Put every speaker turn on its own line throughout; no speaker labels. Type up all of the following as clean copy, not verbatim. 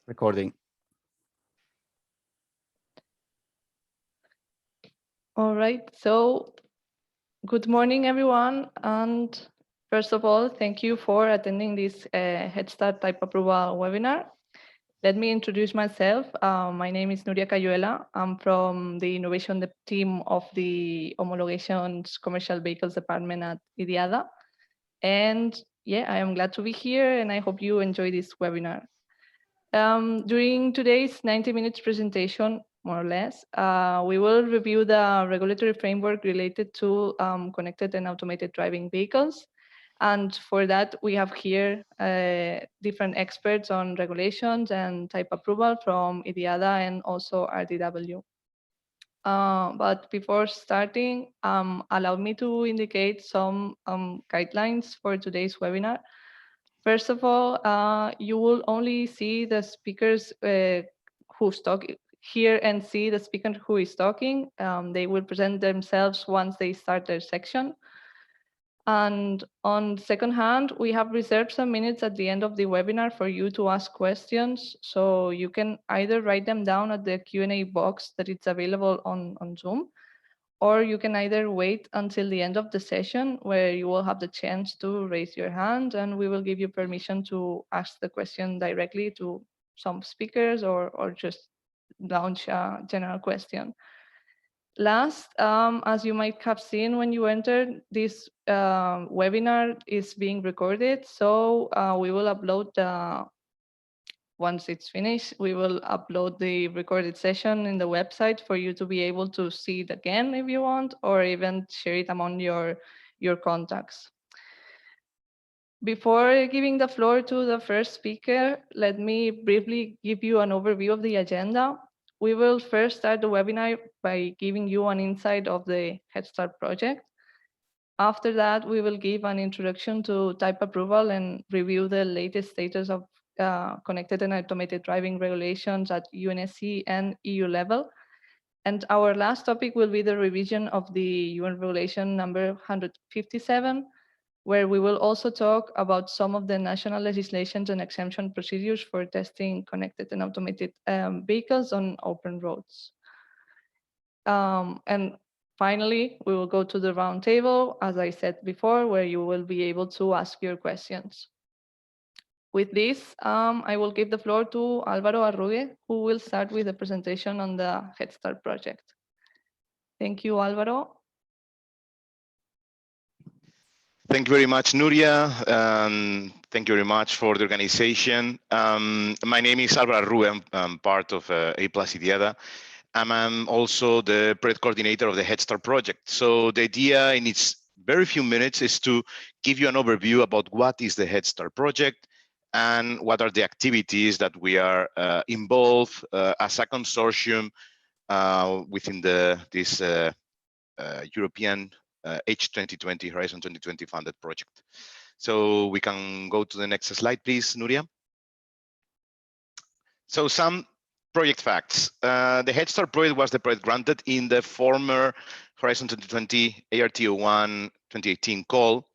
Recording.
All right, so good morning, everyone. And first of all, thank you for attending this Head Start Type Approval webinar. Let me introduce myself. My name is Nuria Cayuela. I'm from the innovation team of the Homologations Commercial Vehicles Department at IDIADA. And yeah, I am glad to be here and I hope you enjoy this webinar. During today's 90 minutes presentation, more or less, we will review the regulatory framework related to connected and automated driving vehicles. And for that, we have here different experts on regulations and type approval from IDIADA and also RDW. But before starting, allow me to indicate some guidelines for today's webinar. First of all, you will only see the speakers who's talking here and see the speaker who is talking. They will present themselves once they start their section. And on the second hand, we have reserved some minutes at the end of the webinar for you to ask questions. So you can either write them down at the Q&A box that it's available on Zoom, or you can either wait until the end of the session where you will have the chance to raise your hand and we will give you permission to ask the question directly to some speakers or just launch a general question. Last, as you might have seen when you entered, this webinar is being recorded. So we will upload once it's finished, we will upload the recorded session in the website for you to be able to see it again if you want, or even share it among your contacts. Before giving the floor to the first speaker, let me briefly give you an overview of the agenda. We will first start the webinar by giving you an insight of the Head Start project. After that, we will give an introduction to type approval and review the latest status of connected and automated driving regulations at UNSC and EU level. And our last topic will be the revision of the UN regulation number 157, where we will also talk about some of the national legislations and exemption procedures for testing connected and automated vehicles on open roads. And finally, we will go to the roundtable, as I said before, where you will be able to ask your questions. With this, I will give the floor to Álvaro Arrugue, who will start with the presentation on the Head Start project. Thank you, Álvaro.
Thank you very much, Nuria. Thank you very much for the organization. My name is Álvaro Arrugue. I'm part of A+IDIADA. I'm also the project coordinator of the Head Start project. So the idea in its very few minutes is to give you an overview about what is the Head Start project and what are the activities that we are involved as a consortium within this European H2020 Horizon 2020 funded project. So we can go to the next slide, please, Nuria. So some project facts. The Head Start project was the project granted in the former Horizon 2020 ART01 2018 call.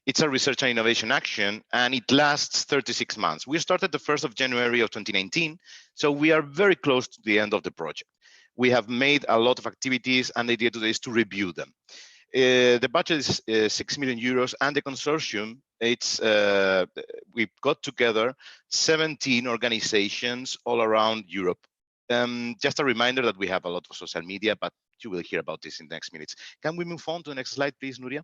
It's a research and innovation action, and it lasts 36 months. We started the 1st of January of 2019, so we are very close to the end of the project. We have made a lot of activities, and the idea today is to review them. The budget is 6 million euros, and the consortium, we've got together 17 organizations all around Europe. Just a reminder that we have a lot of social media, but you will hear about this in the next minutes. Can we move on to the next slide, please, Nuria?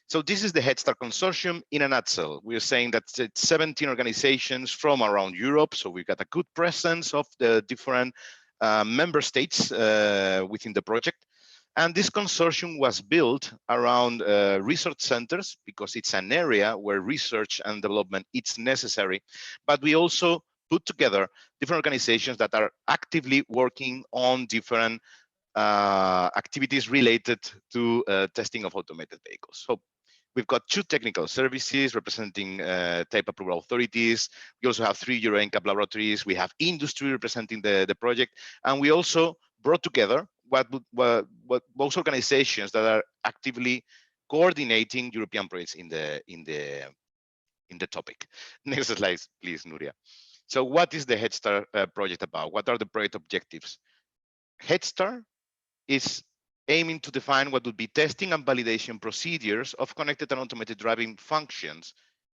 So this is the Head Start consortium in a nutshell. We're saying that it's 17 organizations from around Europe, so we've got a good presence of the different member states within the project. And this consortium was built around research centers because it's an area where research and development is necessary. But we also put together different organizations that are actively working on different activities related to testing of automated vehicles. So we've got 2 technical services representing type approval authorities. We also have 3 Euro NCAP laboratories. We have industry representing the project. And we also brought together most organizations that are actively coordinating European projects in the topic. Next slide, please, Nuria. So what is the HEADSTART project about? What are the project objectives? HEADSTART is aiming to define what would be testing and validation procedures of connected and automated driving functions,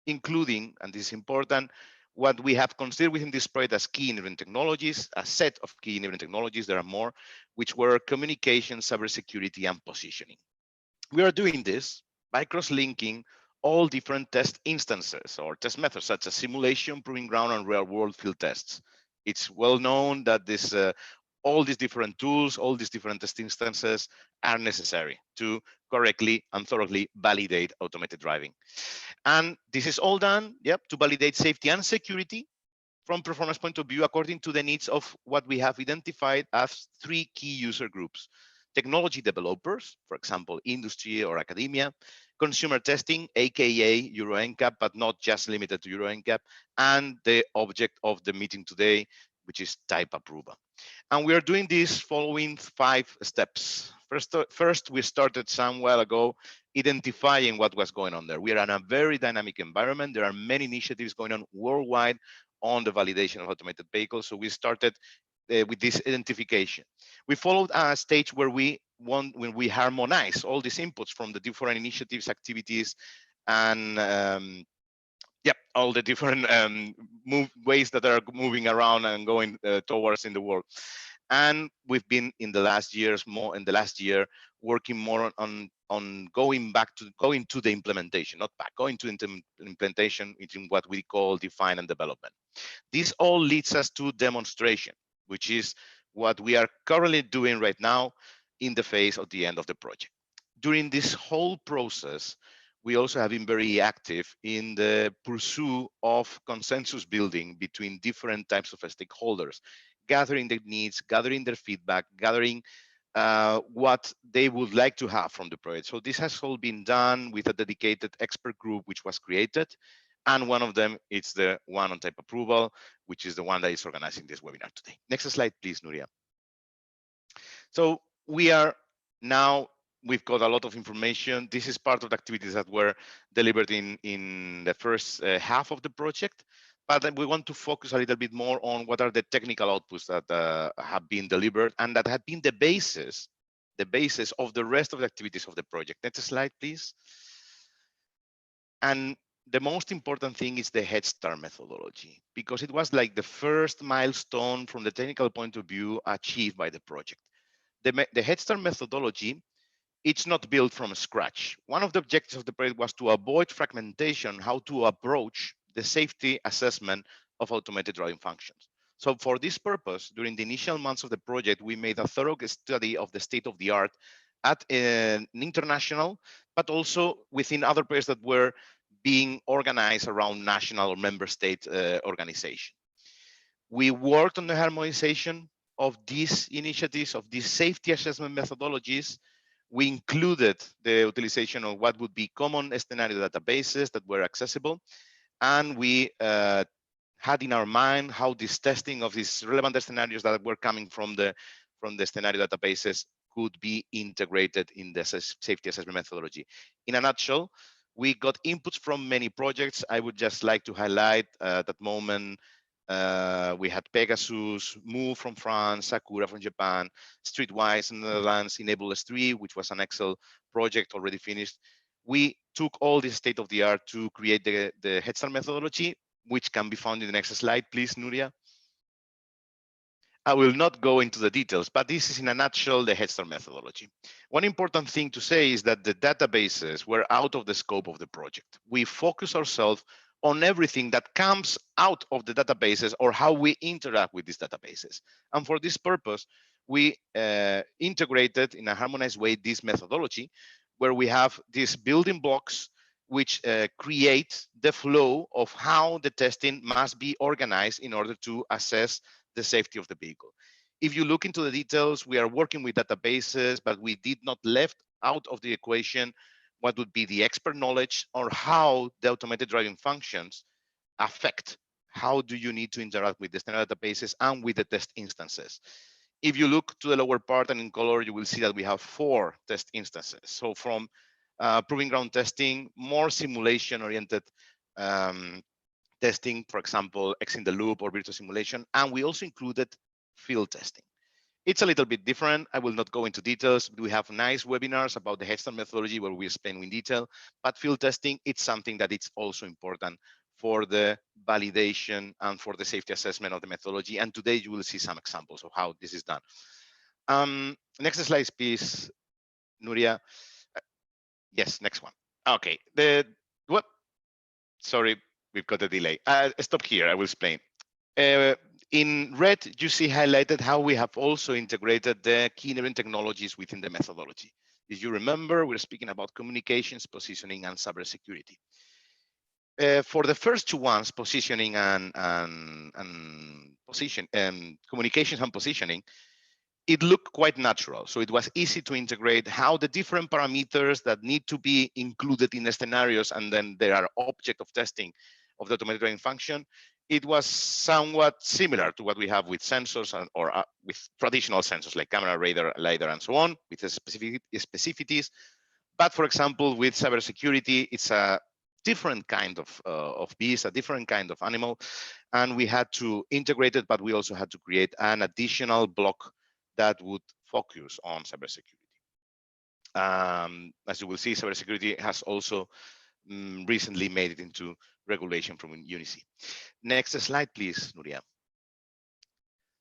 including, and this is important, what we have considered within this project as key enabling technologies, a set of key enabling technologies, there are more, which were communication, cybersecurity, and positioning. We are doing this by cross-linking all different test instances or test methods, such as simulation, proving ground, and real-world field tests. It's well known that all these different tools, all these different test instances are necessary to correctly and thoroughly validate automated driving. And this is all done, to validate safety and security from performance point of view according to the needs of what we have identified as three key user groups: technology developers, for example, industry or academia; consumer testing, aka Euro NCAP, but not just limited to Euro NCAP; and the object of the meeting today, which is type approval. And we are doing this following 5 steps. First, we started some while ago identifying what was going on there. We are in a very dynamic environment. There are many initiatives going on worldwide on the validation of automated vehicles. So we started with this identification. We followed a stage where when we harmonize all these inputs from the different initiatives, activities, and all the different ways that are moving around and going towards in the world. And we've been in the last year working more on going to the implementation, not back, going to implementation in what we call define and development. This all leads us to demonstration, which is what we are currently doing right now in the phase of the end of the project. During this whole process, we also have been very active in the pursuit of consensus building between different types of stakeholders, gathering their needs, gathering their feedback, gathering what they would like to have from the project. So this has all been done with a dedicated expert group which was created. And one of them is the one on type approval, which is the one that is organizing this webinar today. Next slide, please, Nuria. So we've got a lot of information. This is part of the activities that were delivered in the first half of the project. But we want to focus a little bit more on what are the technical outputs that have been delivered and that have been the basis of the rest of the activities of the project. Next slide, please. And the most important thing is the HEADSTART methodology, because it was like the first milestone from the technical point of view achieved by the project. The HEADSTART methodology, it's not built from scratch. One of the objectives of the project was to avoid fragmentation, how to approach the safety assessment of automated driving functions. So for this purpose, during the initial months of the project, we made a thorough study of the state of the art at an international, but also within other projects that were being organized around national or member state organization. We worked on the harmonization of these initiatives, of these safety assessment methodologies. We included the utilization of what would be common scenario databases that were accessible. And we had in our mind how this testing of these relevant scenarios that were coming from the scenario databases could be integrated in the safety assessment methodology. In a nutshell, we got inputs from many projects. I would just like to highlight at that moment, we had Pegasus, Move from France, Sakura from Japan, Streetwise in the Netherlands, Enable S3, which was an Excel project already finished. We took all this state of the art to create the HEADSTART methodology, which can be found in the next slide, please, Nuria. I will not go into the details, but this is in a nutshell the HEADSTART methodology. One important thing to say is that the databases were out of the scope of the project. We focus ourselves on everything that comes out of the databases or how we interact with these databases. And for this purpose, we integrated in a harmonized way this methodology where we have these building blocks which create the flow of how the testing must be organized in order to assess the safety of the vehicle. If you look into the details, we are working with databases, but we did not left out of the equation what would be the expert knowledge or how the automated driving functions affect how do you need to interact with the standard databases and with the test instances. If you look to the lower part and in color, you will see that we have 4 test instances. So from proving ground testing, more simulation oriented testing, for example, X in the loop or virtual simulation, and we also included field testing. It's a little bit different. I will not go into details. We have nice webinars about the HEADSTART methodology where we explain in detail, but field testing, it's something that it's also important for the validation and for the safety assessment of the methodology. And today you will see some examples of how this is done. Next slide, please, Nuria. Yes, next one. Okay, what? Sorry, we've got a delay. Stop here, I will explain. In red, you see highlighted how we have also integrated the key enabling technologies within the methodology. If you remember, we're speaking about communications, positioning, and cybersecurity. For the first two ones, positioning and communications and positioning, it looked quite natural. So it was easy to integrate how the different parameters that need to be included in the scenarios, and then there are object of testing of the automated driving function. It was somewhat similar to what we have with sensors or with traditional sensors like camera, radar, LiDAR, and so on, with the specificities. But for example, with cybersecurity, it's a different kind of beast, a different kind of animal, and we had to integrate it, but we also had to create an additional block that would focus on cybersecurity. As you will see, cybersecurity has also recently made it into regulation from UNICE. Next slide, please, Nuria.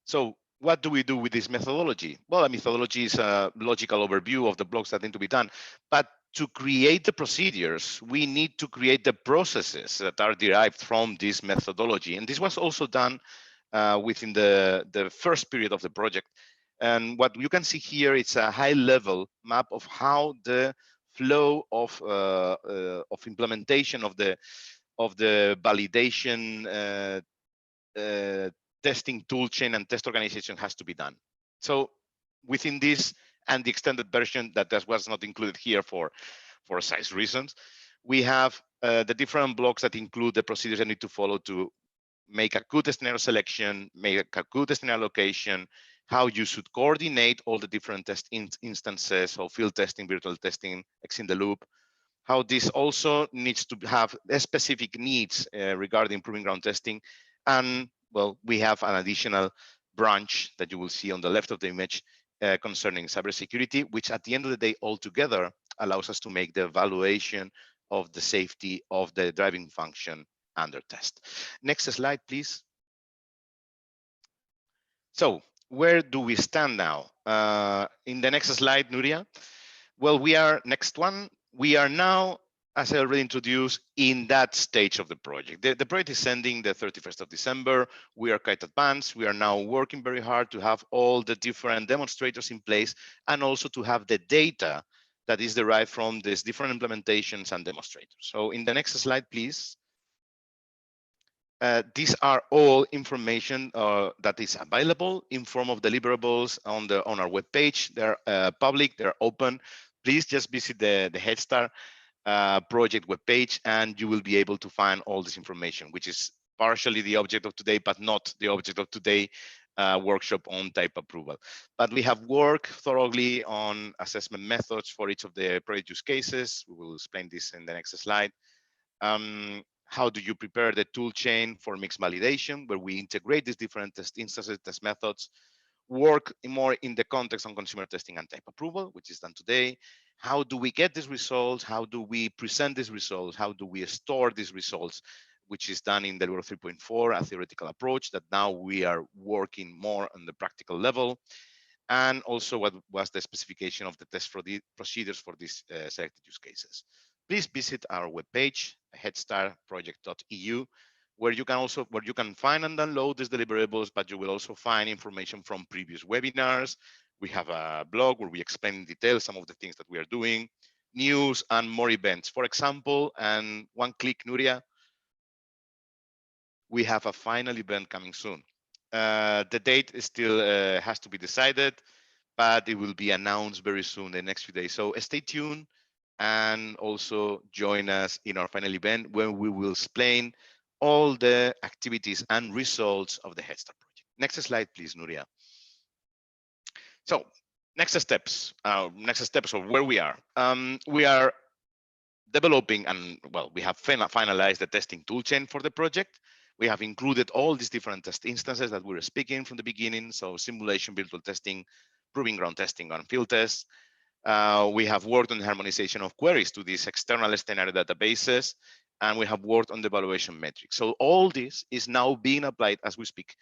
So what do we do with this methodology? Well, a methodology is a logical overview of the blocks that need to be done. But to create the procedures, we need to create the processes that are derived from this methodology. And this was also done within the first period of the project. And what you can see here is a high-level map of how the flow of implementation of the validation testing toolchain and test organization has to be done. So within this and the extended version that was not included here for size reasons, we have the different blocks that include the procedures I need to follow to make a good scenario selection, make a good scenario allocation, how you should coordinate all the different test instances, so field testing, virtual testing, X in the loop, how this also needs to have specific needs regarding proving ground testing. And well, we have an additional branch that you will see on the left of the image concerning cybersecurity, which at the end of the day altogether allows us to make the evaluation of the safety of the driving function under test. Next slide, please. So where do we stand now? In the next slide, Nuria. Well, next one. We are now, as I already introduced, in that stage of the project. The project is ending the 31st of December. We are quite advanced. We are now working very hard to have all the different demonstrators in place and also to have the data that is derived from these different implementations and demonstrators. So in the next slide, please. These are all information that is available in form of deliverables on our webpage. They're public, they're open. Please just visit the HEADSTART project webpage and you will be able to find all this information, which is partially the object of today, but not the object of today workshop on type approval. But we have worked thoroughly on assessment methods for each of the project use cases. We will explain this in the next slide. How do you prepare the tool chain for mixed validation, where we integrate these different test instances, test methods, work more in the context on consumer testing and type approval, which is done today. How do we get these results? How do we present these results? How do we store these results, which is done in the Delivero 3.4, a theoretical approach that now we are working more on the practical level. And also what was the specification of the test for the procedures for these selected use cases. Please visit our webpage, headstartproject.eu, where you can find and download these deliverables, but you will also find information from previous webinars. We have a blog where we explain in detail some of the things that we are doing, news and more events. For example, and one click, Nuria, we have a final event coming soon. The date is still has to be decided, but it will be announced very soon, the next few days. So stay tuned and also join us in our final event where we will explain all the activities and results of the HEADSTART project. Next slide, please, Nuria. So next steps of where we are. We are developing, and well, we have finalized the testing toolchain for the project. We have included all these different test instances that we were speaking from the beginning. So simulation, virtual testing, proving ground testing, and field tests. We have worked on the harmonization of queries to these external scenario databases, and we have worked on the evaluation metrics. So all this is now being applied as we speak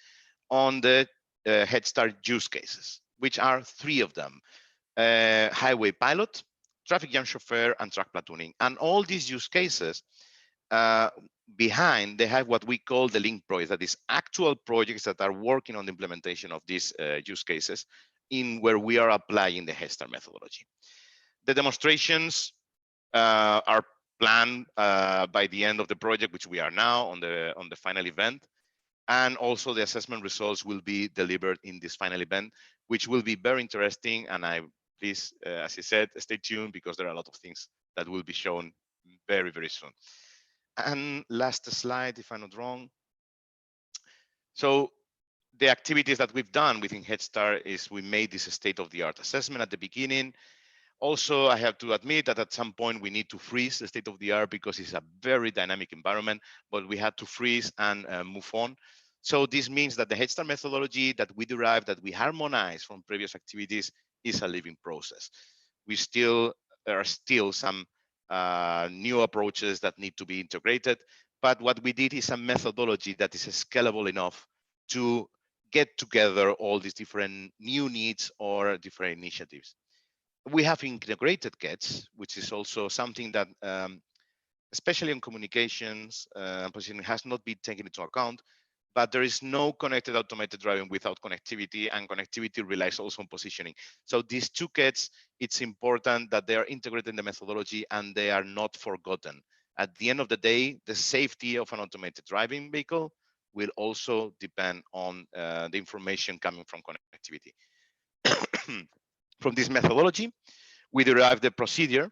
on the HEADSTART use cases, which are 3 of them: highway pilot, traffic jam chauffeur, and track platooning. And all these use cases behind, they have what we call the link projects, that is actual projects that are working on the implementation of these use cases in where we are applying the HEADSTART methodology. The demonstrations are planned by the end of the project, which we are now on the final event. And also the assessment results will be delivered in this final event, which will be very interesting. And I please, as I said, stay tuned, because there are a lot of things that will be shown very, very soon. And last slide, if I'm not wrong. So the activities that we've done within HEADSTART is we made this state-of-the-art assessment at the beginning. Also, I have to admit that at some point we need to freeze the state-of-the-art because it's a very dynamic environment, but we had to freeze and move on. So this means that the HEADSTART methodology that we derived, that we harmonize from previous activities, is a living process. There are still some new approaches that need to be integrated, but what we did is a methodology that is scalable enough to get together all these different new needs or different initiatives. We have integrated GETs, which is also something that, especially in communications and positioning, has not been taken into account. But there is no connected automated driving without connectivity, and connectivity relies also on positioning. So these 2 GETs, it's important that they are integrated in the methodology and they are not forgotten. At the end of the day, the safety of an automated driving vehicle will also depend on the information coming from connectivity. From this methodology, we derived the procedure,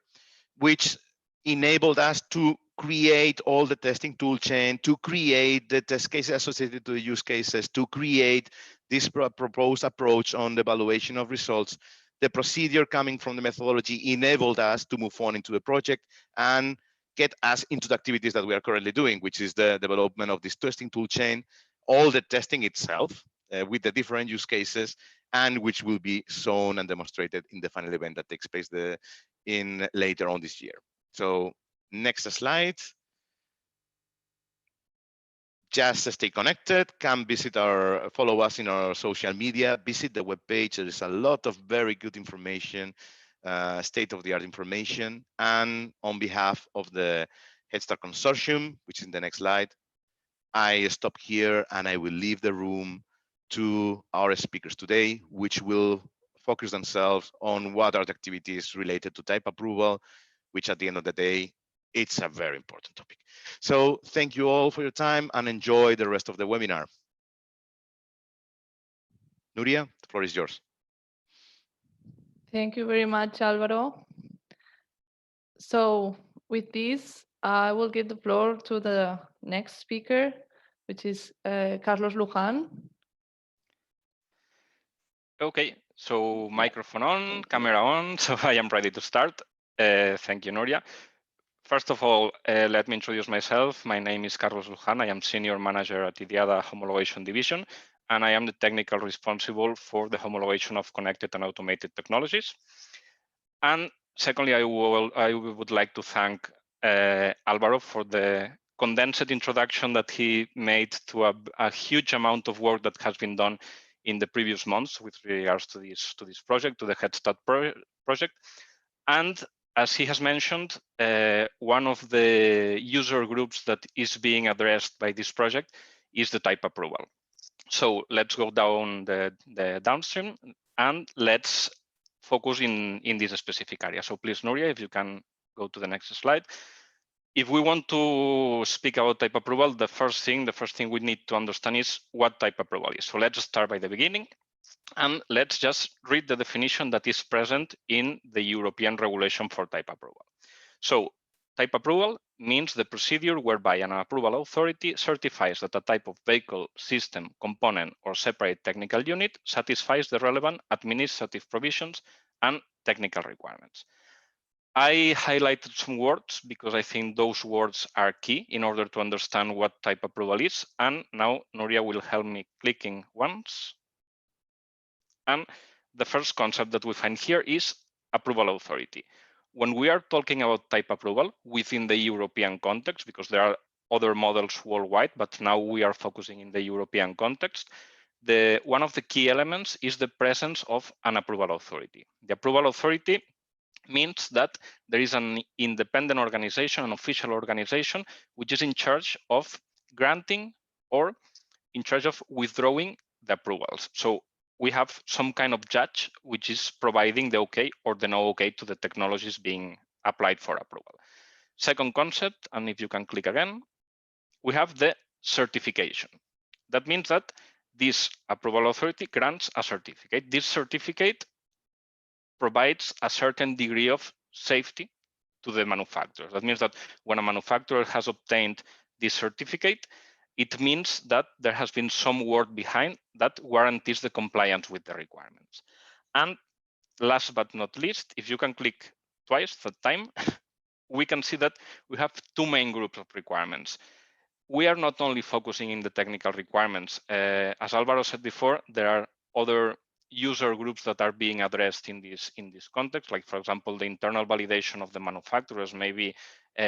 which enabled us to create all the testing tool chain, to create the test cases associated to the use cases, to create this proposed approach on the evaluation of results. The procedure coming from the methodology enabled us to move on into the project and get us into the activities that we are currently doing, which is the development of this testing tool chain, all the testing itself with the different use cases, and which will be shown and demonstrated in the final event that takes place later on this year. So next slide. Just stay connected, come follow us in our social media, visit the webpage. There is a lot of very good information, state-of-the-art information. And on behalf of the HEADSTART Consortium, which is in the next slide, I stop here and I will leave the room to our speakers today, which will focus themselves on what are the activities related to type approval, which at the end of the day, it's a very important topic. So thank you all for your time and enjoy the rest of the webinar. Nuria, the floor is yours.
Thank you very much, Alvaro. So with this, I will give the floor to the next speaker, which is Carlos Luján.
Okay, so microphone on, camera on, so I am ready to start. Thank you, Nuria. First of all, let me introduce myself. My name is Carlos Luján. I am Senior Manager at IDIADA Homologation Division, and I am the technical responsible for the homologation of connected and automated technologies. And secondly, I would like to thank Alvaro for the condensed introduction that he made to a huge amount of work that has been done in the previous months with regards to this project, to the HEADSTART project. And as he has mentioned, one of the user groups that is being addressed by this project is the type approval. So let's go down the downstream and let's focus in this specific area. So please, Nuria, if you can go to the next slide. If we want to speak about type approval, the first thing we need to understand is what type approval is. So let's start by the beginning. And let's just read the definition that is present in the European regulation for type approval. So type approval means the procedure whereby an approval authority certifies that a type of vehicle, system, component, or separate technical unit satisfies the relevant administrative provisions and technical requirements. I highlighted some words because I think those words are key in order to understand what type approval is. And now Nuria will help me clicking once. And the first concept that we find here is approval authority. When we are talking about type approval within the European context, because there are other models worldwide, but now we are focusing in the European context, one of the key elements is the presence of an approval authority. The approval authority means that there is an independent organization, an official organization, which is in charge of granting or in charge of withdrawing the approvals. So we have some kind of judge which is providing the okay or the no okay to the technologies being applied for approval. Second concept, and if you can click again, we have the certification. That means that this approval authority grants a certificate. This certificate provides a certain degree of safety to the manufacturer. That means that when a manufacturer has obtained this certificate, it means that there has been some work behind that guarantees the compliance with the requirements. And last but not least, if you can click twice that time, we can see that we have two main groups of requirements. We are not only focusing in the technical requirements. As Alvaro said before, there are other user groups that are being addressed in this context, like, for example, the internal validation of the manufacturers maybe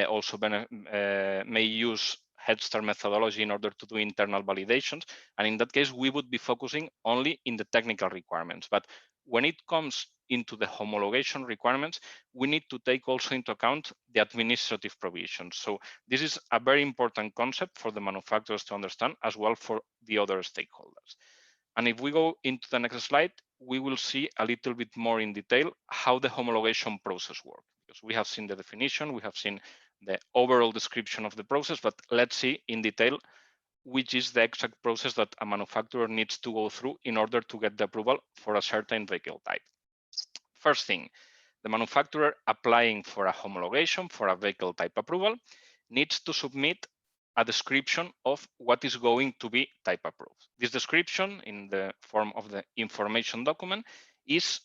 also may use HEADSTART methodology in order to do internal validations. And in that case, we would be focusing only in the technical requirements. But when it comes into the homologation requirements, we need to take also into account the administrative provisions. So this is a very important concept for the manufacturers to understand, as well for the other stakeholders. And if we go into the next slide, we will see a little bit more in detail how the homologation process works. Because we have seen the definition, we have seen the overall description of the process, but let's see in detail which is the exact process that a manufacturer needs to go through in order to get the approval for a certain vehicle type. First thing, the manufacturer applying for a homologation for a vehicle type approval needs to submit a description of what is going to be type approved. This description in the form of the information document is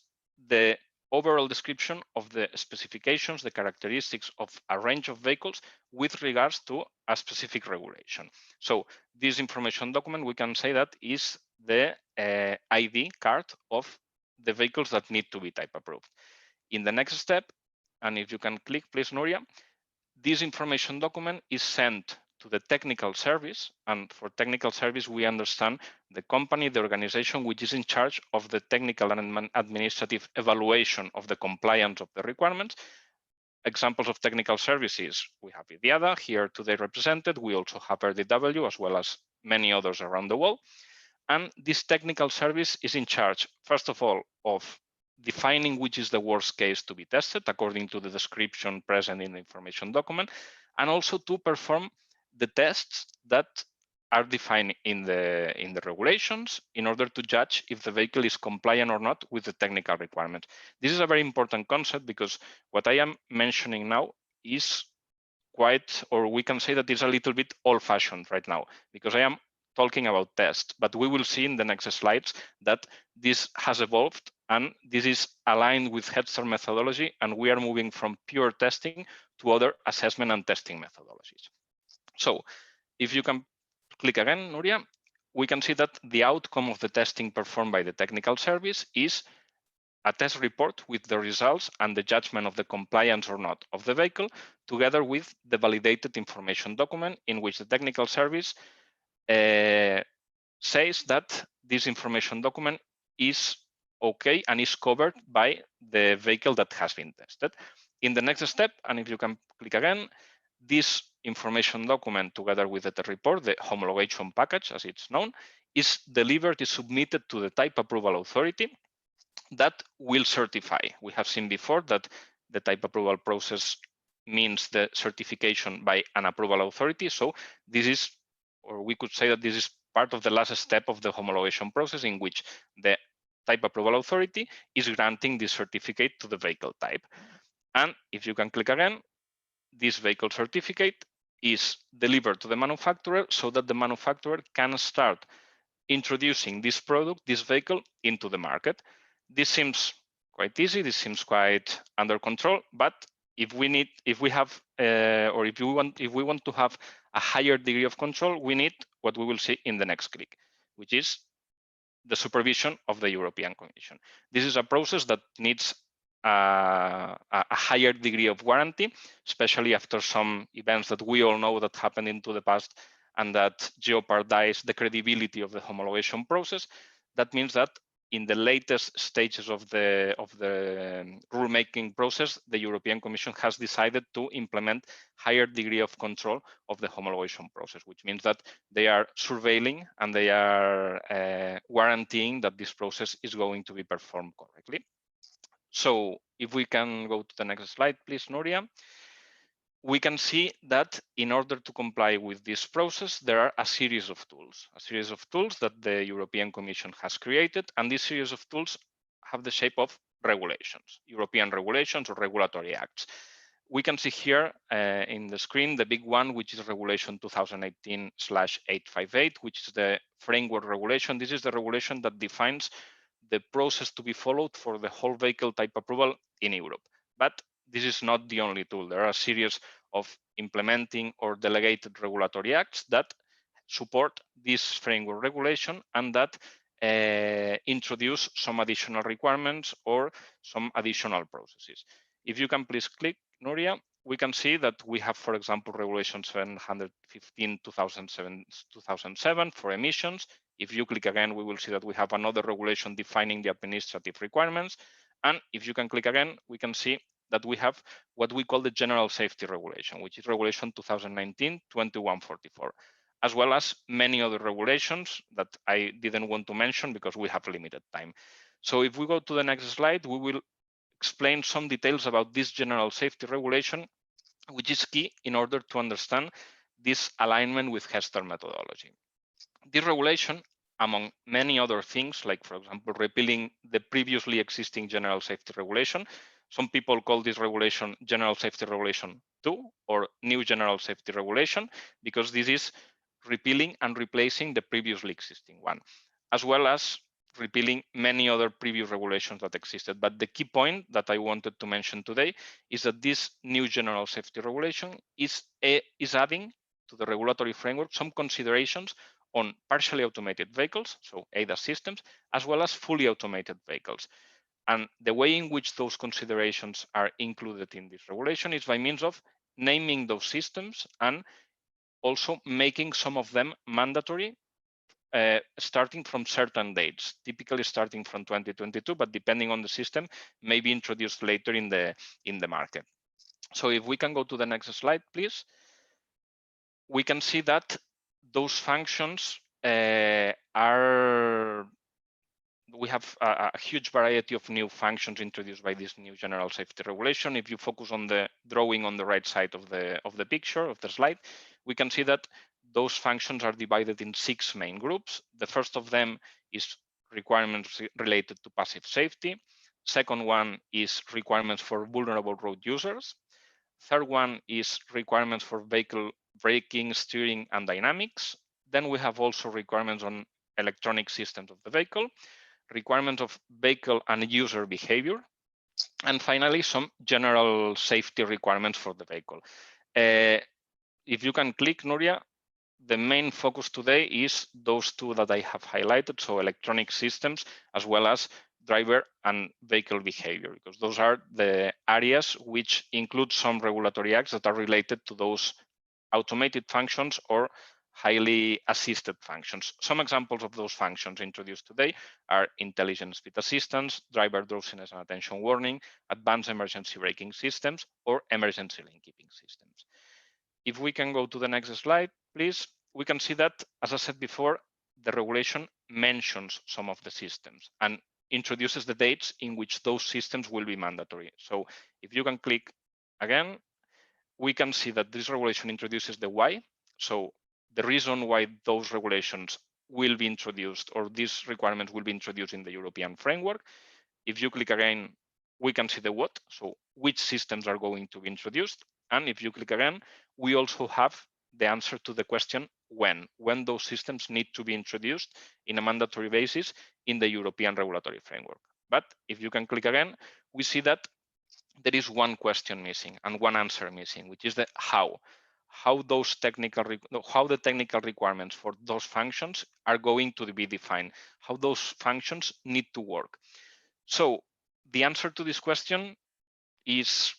the overall description of the specifications, the characteristics of a range of vehicles with regards to a specific regulation. So this information document, we can say that is the ID card of the vehicles that need to be type approved. In the next step, and if you can click, please, Nuria, this information document is sent to the technical service. And for technical service, we understand the company, the organization, which is in charge of the technical and administrative evaluation of the compliance of the requirements. Examples of technical services, we have IDIADA here today represented. We also have RDW, as well as many others around the world. And this technical service is in charge, first of all, of defining which is the worst case to be tested according to the description present in the information document, and also to perform the tests that are defined in the regulations in order to judge if the vehicle is compliant or not with the technical requirements. This is a very important concept because what I am mentioning now is quite, or we can say that it's a little bit old-fashioned right now, because I am talking about tests, but we will see in the next slides that this has evolved and this is aligned with HEADSTART methodology, and we are moving from pure testing to other assessment and testing methodologies. So if you can click again, Nuria, we can see that the outcome of the testing performed by the technical service is a test report with the results and the judgment of the compliance or not of the vehicle, together with the validated information document in which the technical service says that this information document is okay and is covered by the vehicle that has been tested. In the next step, and if you can click again, this information document together with the report, the homologation package as it's known, is delivered, is submitted to the type approval authority that will certify. We have seen before that the type approval process means the certification by an approval authority. So this is, or we could say that this is part of the last step of the homologation process in which the type approval authority is granting this certificate to the vehicle type. And if you can click again, this vehicle certificate is delivered to the manufacturer so that the manufacturer can start introducing this product, this vehicle, into the market. This seems quite easy, this seems quite under control, but if we want to have a higher degree of control, we need what we will see in the next click, which is the supervision of the European Commission. This is a process that needs a higher degree of warranty, especially after some events that we all know that happened into the past and that jeopardize the credibility of the homologation process. That means that in the latest stages of the rulemaking process, the European Commission has decided to implement higher degree of control of the homologation process, which means that they are surveilling and they are guaranteeing that this process is going to be performed correctly. So if we can go to the next slide, please, Nuria. We can see that in order to comply with this process, there are a series of tools that the European Commission has created. And this series of tools have the shape of regulations, European regulations or regulatory acts. We can see here in the screen, the big one, which is Regulation 2018/858, which is the framework regulation. This is the regulation that defines the process to be followed for the whole vehicle type approval in Europe. But this is not the only tool. There are a series of implementing or delegated regulatory acts that support this framework regulation and that introduce some additional requirements or some additional processes. If you can please click, Nuria, we can see that we have, for example, Regulation 715/2007 for emissions. If you click again, we will see that we have another regulation defining the administrative requirements. And if you can click again, we can see that we have what we call the General Safety Regulation, which is Regulation 2019/2144, as well as many other regulations that I didn't want to mention because we have limited time. So if we go to the next slide, we will explain some details about this General Safety Regulation, which is key in order to understand this alignment with HEADSTART methodology. This regulation, among many other things, like, for example, repealing the previously existing General Safety Regulation. Some people call this regulation General Safety Regulation 2 or New General Safety Regulation, because this is repealing and replacing the previously existing one, as well as repealing many other previous regulations that existed. But the key point that I wanted to mention today is that this new General Safety Regulation is adding to the regulatory framework some considerations on partially automated vehicles, so ADAS systems, as well as fully automated vehicles. And the way in which those considerations are included in this regulation is by means of naming those systems and also making some of them mandatory starting from certain dates, typically starting from 2022, but depending on the system, may be introduced later in the market. So if we can go to the next slide, please, we can see that those functions we have a huge variety of new functions introduced by this new General Safety Regulation. If you focus on the drawing on the right side of the picture of the slide, we can see that those functions are divided in 6 main groups. The first of them is requirements related to passive safety. Second one is requirements for vulnerable road users. Third one is requirements for vehicle braking, steering, and dynamics. Then we have also requirements on electronic systems of the vehicle, requirements of vehicle and user behavior, and finally, some general safety requirements for the vehicle. If you can click, Nuria, the main focus today is those 2 that I have highlighted, so electronic systems, as well as driver and vehicle behavior, because those are the areas which include some regulatory acts that are related to those automated functions or highly assisted functions. Some examples of those functions introduced today are intelligent speed assistance, driver drowsiness and attention warning, advanced emergency braking systems, or emergency lane keeping systems. If we can go to the next slide, please, we can see that, as I said before, the regulation mentions some of the systems and introduces the dates in which those systems will be mandatory. So if you can click again, we can see that this regulation introduces the why. So the reason why those regulations will be introduced or these requirements will be introduced in the European framework. If you click again, we can see the what, so which systems are going to be introduced. And if you click again, we also have the answer to the question when those systems need to be introduced in a mandatory basis in the European regulatory framework. But if you can click again, we see that there is one question missing and one answer missing, which is the how. How the technical requirements for those functions are going to be defined, how those functions need to work. So the answer to this question is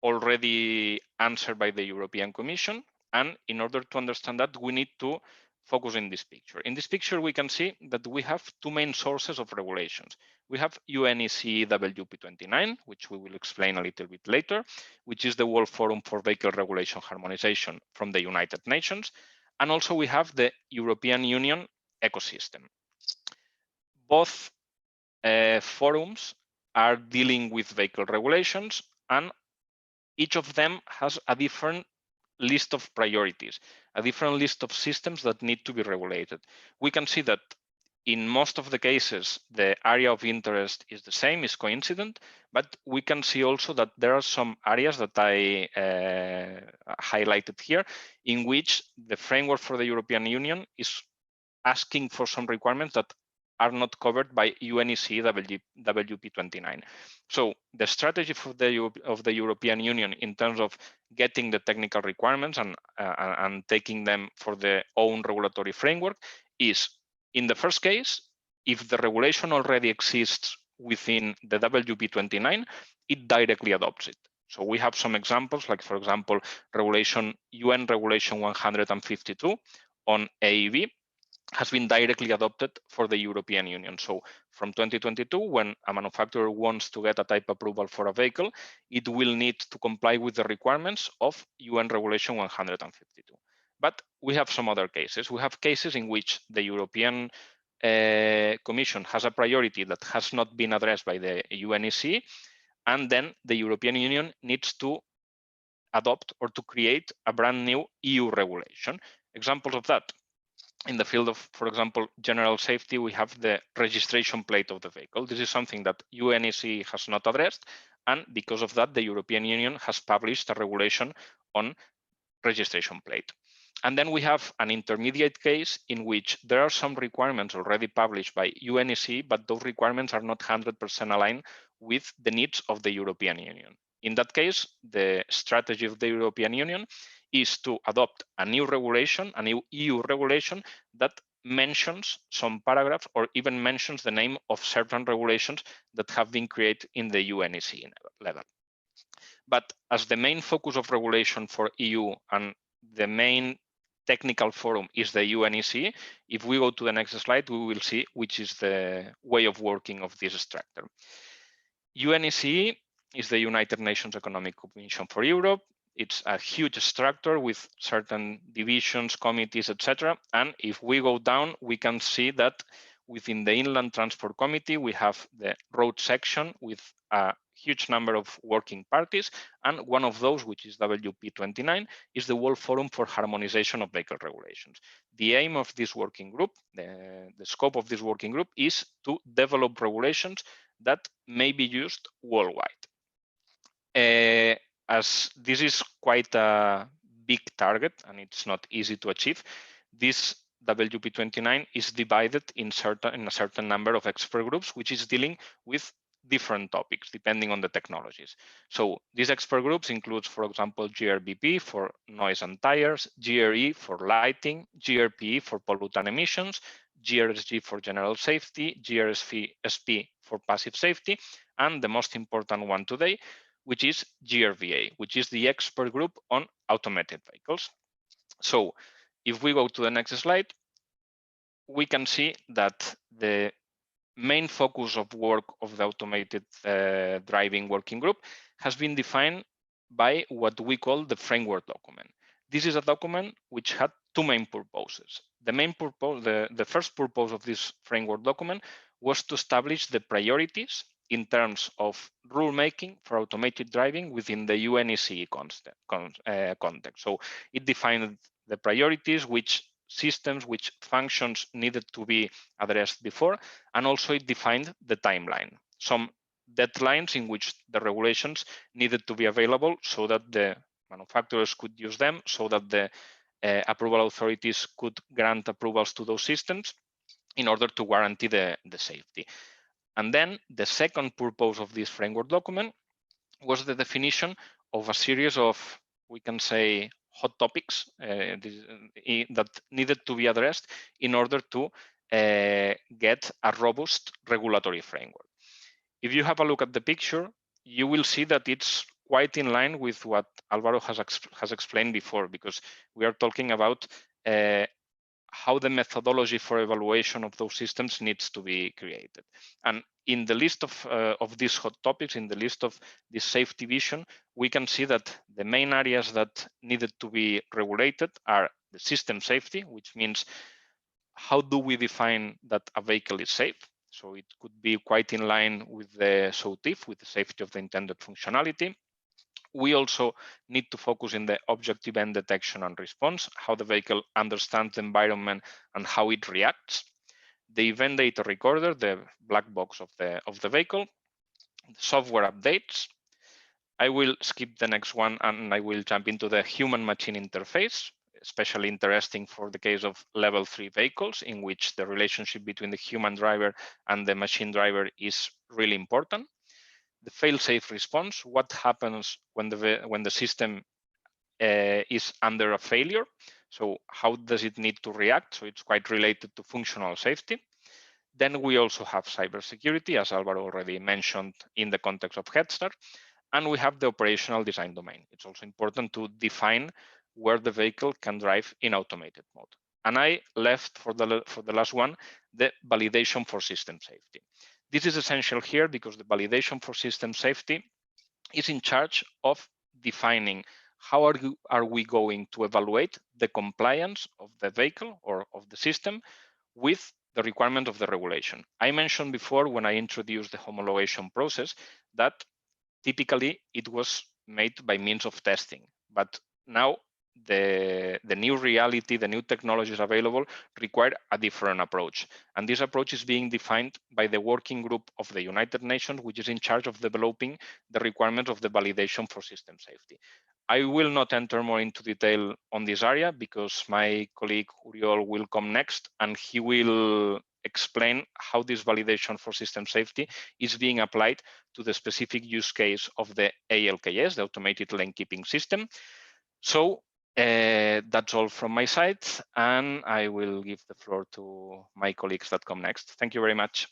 already answered by the European Commission. And in order to understand that, we need to focus in this picture. In this picture, we can see that we have two main sources of regulations. We have UNECE WP29, which we will explain a little bit later, which is the World Forum for Vehicle Regulation Harmonization from the United Nations. And also we have the European Union ecosystem. Both forums are dealing with vehicle regulations, and each of them has a different list of priorities, a different list of systems that need to be regulated. We can see that in most of the cases, the area of interest is the same, is coincident, but we can see also that there are some areas that I highlighted here in which the framework for the European Union is asking for some requirements that are not covered by UNECE WP29. So the strategy for of the European Union in terms of getting the technical requirements and taking them for their own regulatory framework is, in the first case, if the regulation already exists within the WP29, it directly adopts it. So we have some examples, like for example, UN Regulation 152 on AEV has been directly adopted for the European Union. So from 2022, when a manufacturer wants to get a type approval for a vehicle, it will need to comply with the requirements of UN Regulation 152. But we have some other cases. We have cases in which the European Commission has a priority that has not been addressed by the UNECE, and then the European Union needs to adopt or to create a brand new EU regulation. Examples of that: in the field of, for example, general safety, we have the registration plate of the vehicle. This is something that UNECE has not addressed, and because of that, the European Union has published a regulation on registration plate. And then we have an intermediate case in which there are some requirements already published by UNECE, but those requirements are not 100% aligned with the needs of the European Union. In that case, the strategy of the European Union is to adopt a new regulation, a new EU regulation that mentions some paragraphs or even mentions the name of certain regulations that have been created in the UNECE level. But as the main focus of regulation for EU and the main technical forum is the UNECE, if we go to the next slide, we will see which is the way of working of this structure. UNECE is the United Nations Economic Commission for Europe. It's a huge structure with certain divisions, committees, etc. And if we go down, we can see that within the Inland Transport Committee, we have the road section with a huge number of working parties. And one of those, which is WP29, is the World Forum for Harmonization of Vehicle Regulations. The aim of this working group, the scope of this working group, is to develop regulations that may be used worldwide. As this is quite a big target and it's not easy to achieve, this WP29 is divided in a certain number of expert groups, which is dealing with different topics depending on the technologies. So these expert groups includes, for example, GRBP for noise and tires, GRE for lighting, GRPE for pollutant emissions, GRSG for general safety, GRSP for passive safety, and the most important one today, which is GRVA, which is the expert group on automated vehicles. So if we go to the next slide, we can see that the main focus of work of the automated driving working group has been defined by what we call the framework document. This is a document which had two main purposes. The main purpose, the first purpose of this framework document was to establish the priorities in terms of rulemaking for automated driving within the UNECE context. So it defined the priorities, which systems, which functions needed to be addressed before, and also it defined the timeline, some deadlines in which the regulations needed to be available so that the manufacturers could use them, so that the approval authorities could grant approvals to those systems in order to guarantee the safety. And then the second purpose of this framework document was the definition of a series of, we can say, hot topics that needed to be addressed in order to get a robust regulatory framework. If you have a look at the picture, you will see that it's quite in line with what Alvaro has explained before, because we are talking about how the methodology for evaluation of those systems needs to be created. And in the list of these hot topics, in the list of this safety vision, we can see that the main areas that needed to be regulated are the system safety, which means how do we define that a vehicle is safe? So it could be quite in line with the SOTIF, with the safety of the intended functionality. We also need to focus in the object event detection and response, how the vehicle understands the environment and how it reacts. The event data recorder, the black box of the vehicle, the software updates. I will skip the next one and I will jump into the human-machine interface, especially interesting for the case of level 3 vehicles, in which the relationship between the human driver and the machine driver is really important. The fail-safe response, what happens when the system is under a failure? So how does it need to react? So it's quite related to functional safety. Then we also have cybersecurity, as Alvaro already mentioned in the context of HEADSTART. And we have the operational design domain. It's also important to define where the vehicle can drive in automated mode. And I left for the last one, the validation for system safety. This is essential here because the validation for system safety is in charge of defining how are we going to evaluate the compliance of the vehicle or of the system with the requirement of the regulation. I mentioned before when I introduced the homologation process that typically it was made by means of testing, but now the new reality, the new technologies available require a different approach. And this approach is being defined by the working group of the United Nations, which is in charge of developing the requirements of the validation for system safety. I will not enter more into detail on this area because my colleague Uriol will come next and he will explain how this validation for system safety is being applied to the specific use case of the ALKS, the automated lane keeping system. So that's all from my side, and I will give the floor to my colleagues that come next. Thank you very much.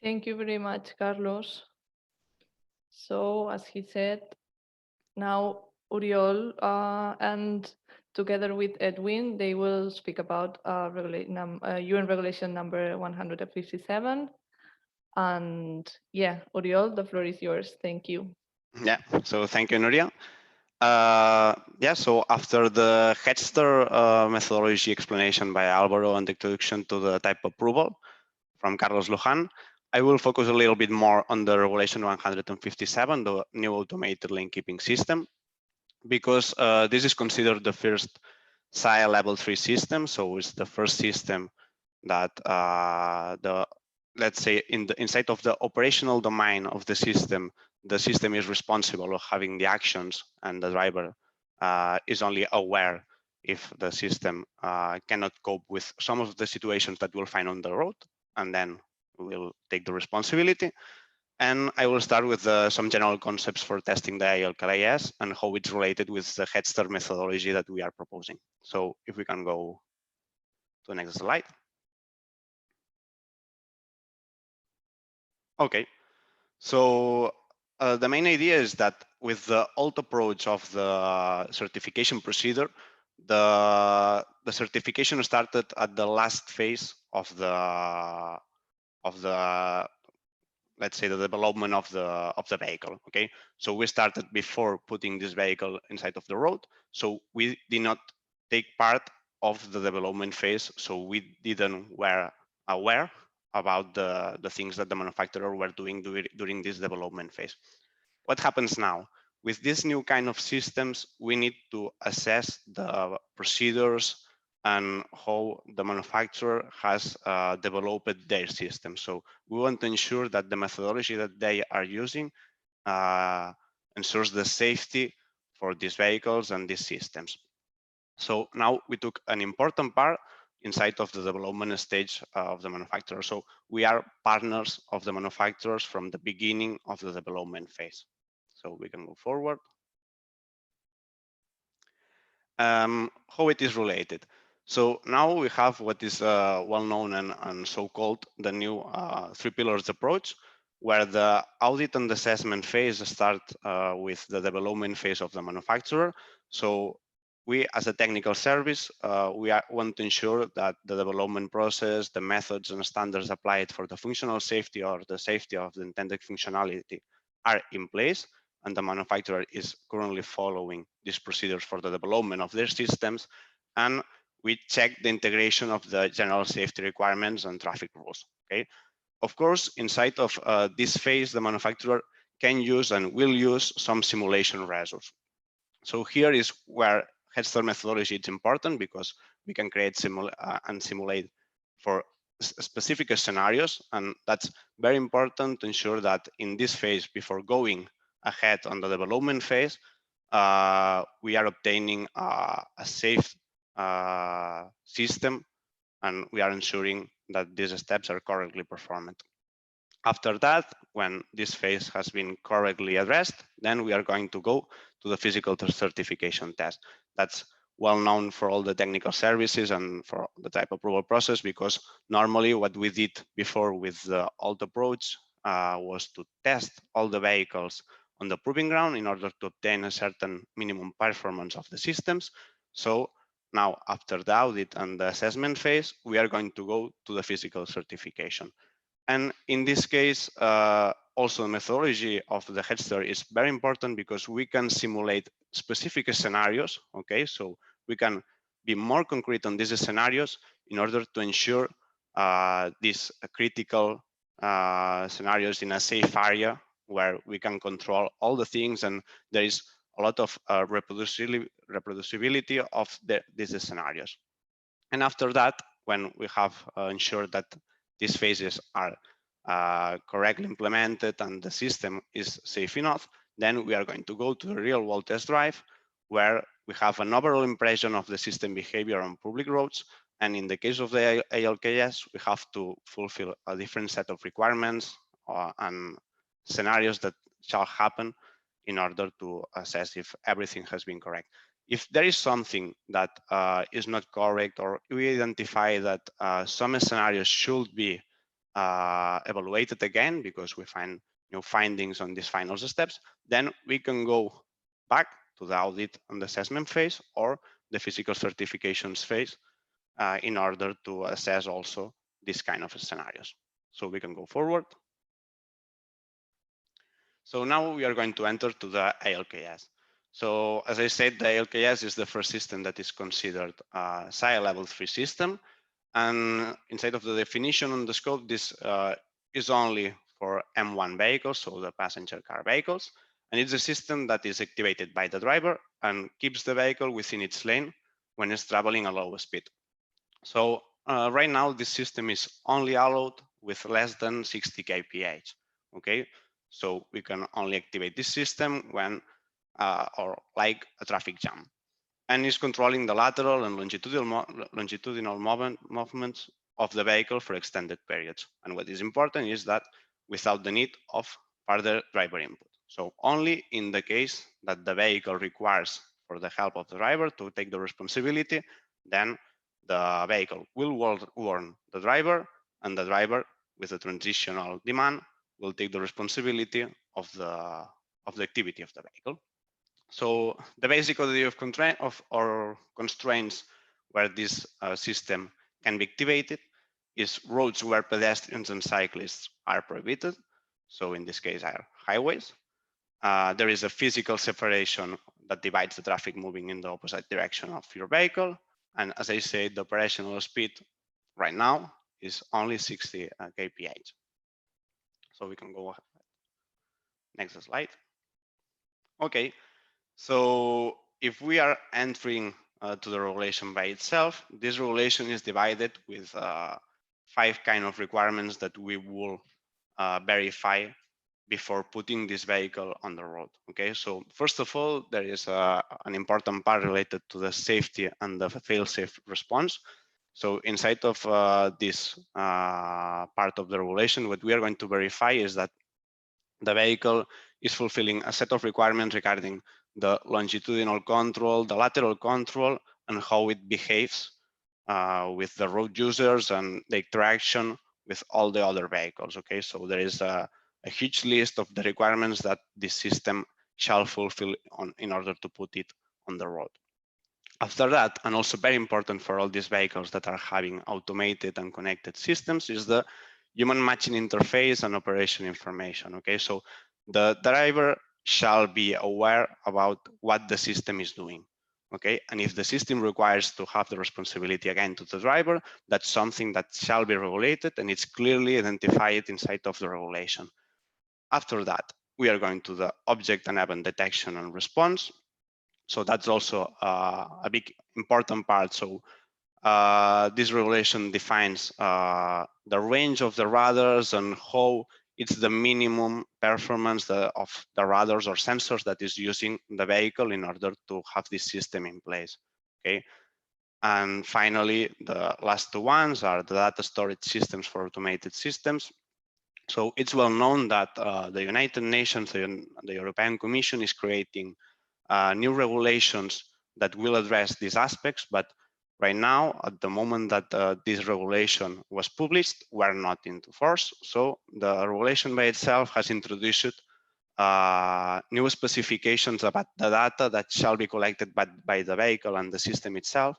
Thank you very much, Carlos. So, as he said, now Uriol and together with Edwin, they will speak about UN regulation number 157. And yeah, Uriol, the floor is yours. Thank you.
Yeah, so thank you, Nuria. Yeah, so after the HEADSTART methodology explanation by Alvaro and the introduction to the type approval from Carlos Luján, I will focus a little bit more on the regulation 157, the new automated lane keeping system, because this is considered the first SIA level 3 system. So it's the first system that let's say inside of the operational domain of the system is responsible of having the actions, and the driver is only aware if the system cannot cope with some of the situations that we'll find on the road, and then we'll take the responsibility. And I will start with some general concepts for testing the ALKS and how it's related with the HEADSTART methodology that we are proposing. So if we can go to the next slide. Okay, so the main idea is that with the old approach of the certification procedure, the certification started at the last phase of the let's say the development of the vehicle. Okay, so we started before putting this vehicle inside of the road, so we did not take part of the development phase, so we didn't were aware about the things that the manufacturer were doing during this development phase. What happens now? With this new kind of systems, we need to assess the procedures and how the manufacturer has developed their system. So we want to ensure that the methodology that they are using ensures the safety for these vehicles and these systems. So now we took an important part inside of the development stage of the manufacturer. So we are partners of the manufacturers from the beginning of the development phase. So we can move forward. How it is related. So now we have what is well known and so-called the new 3 pillars approach, where the audit and assessment phase start with the development phase of the manufacturer. So we, as a technical service, want to ensure that the development process, the methods and standards applied for the functional safety or the safety of the intended functionality are in place, and the manufacturer is currently following these procedures for the development of their systems. And we check the integration of the general safety requirements and traffic rules. Okay. Of course, inside of this phase, the manufacturer can use and will use some simulation results. So here is where HEADSTART methodology is important, because we can create and simulate for specific scenarios, and that's very important to ensure that in this phase, before going ahead on the development phase, we are obtaining a safe system, and we are ensuring that these steps are correctly performed. After that, when this phase has been correctly addressed, then we are going to go to the physical certification test. That's well known for all the technical services and for the type approval process, because normally what we did before with the old approach was to test all the vehicles on the proving ground in order to obtain a certain minimum performance of the systems. So now, after the audit and the assessment phase, we are going to go to the physical certification. And in this case, also the methodology of the HEADSTART is very important, because we can simulate specific scenarios. Okay, so we can be more concrete on these scenarios in order to ensure these critical scenarios in a safe area where we can control all the things, and there is a lot of reproducibility of these scenarios. And after that, when we have ensured that these phases are correctly implemented and the system is safe enough, then we are going to go to the real world test drive, where we have an overall impression of the system behavior on public roads. And in the case of the ALKS, we have to fulfill a different set of requirements and scenarios that shall happen in order to assess if everything has been correct. If there is something that is not correct, or we identify that some scenarios should be evaluated again because we find new findings on these final steps, then we can go back to the audit and assessment phase or the physical certifications phase in order to assess also these kind of scenarios. So we can go forward. So now we are going to enter to the ALKS. So as I said, the ALKS is the first system that is considered a SIA level 3 system. And inside of the definition on the scope, this is only for M1 vehicles, so the passenger car vehicles. And it's a system that is activated by the driver and keeps the vehicle within its lane when it's traveling a low speed. So right now, this system is only allowed with less than 60 kph. Okay, so we can only activate this system when or like a traffic jam, and is controlling the lateral and longitudinal movements of the vehicle for extended periods. And what is important is that without the need of further driver input. So only in the case that the vehicle requires for the help of the driver to take the responsibility, then the vehicle will warn the driver, and the driver, with a transitional demand, will take the responsibility of the activity of the vehicle. So the basic idea of constraints where this system can be activated is roads where pedestrians and cyclists are prohibited. So in this case are highways. There is a physical separation that divides the traffic moving in the opposite direction of your vehicle. And as I said, the operational speed right now is only 60 kph. So we can go ahead. Next slide. Okay, so if we are entering to the regulation by itself, this regulation is divided with 5 kind of requirements that we will verify before putting this vehicle on the road. Okay, so first of all, there is an important part related to the safety and the fail-safe response. So inside of this part of the regulation, what we are going to verify is that the vehicle is fulfilling a set of requirements regarding the longitudinal control, the lateral control, and how it behaves with the road users and the interaction with all the other vehicles. Okay, so there is a huge list of the requirements that this system shall fulfill in order to put it on the road. After that, and also very important for all these vehicles that are having automated and connected systems, is the human matching interface and operation information. Okay, so the driver shall be aware about what the system is doing. Okay, and if the system requires to have the responsibility again to the driver, that's something that shall be regulated and it's clearly identified inside of the regulation. After that, we are going to the object and event detection and response. So that's also a big important part. So this regulation defines the range of the radars and how it's the minimum performance of the radars or sensors that is using the vehicle in order to have this system in place. Okay. And finally, the last two ones are the data storage systems for automated systems. So it's well known that the United Nations, the European Commission is creating new regulations that will address these aspects, but right now, at the moment that this regulation was published, we're not into force. So the regulation by itself has introduced new specifications about the data that shall be collected by the vehicle and the system itself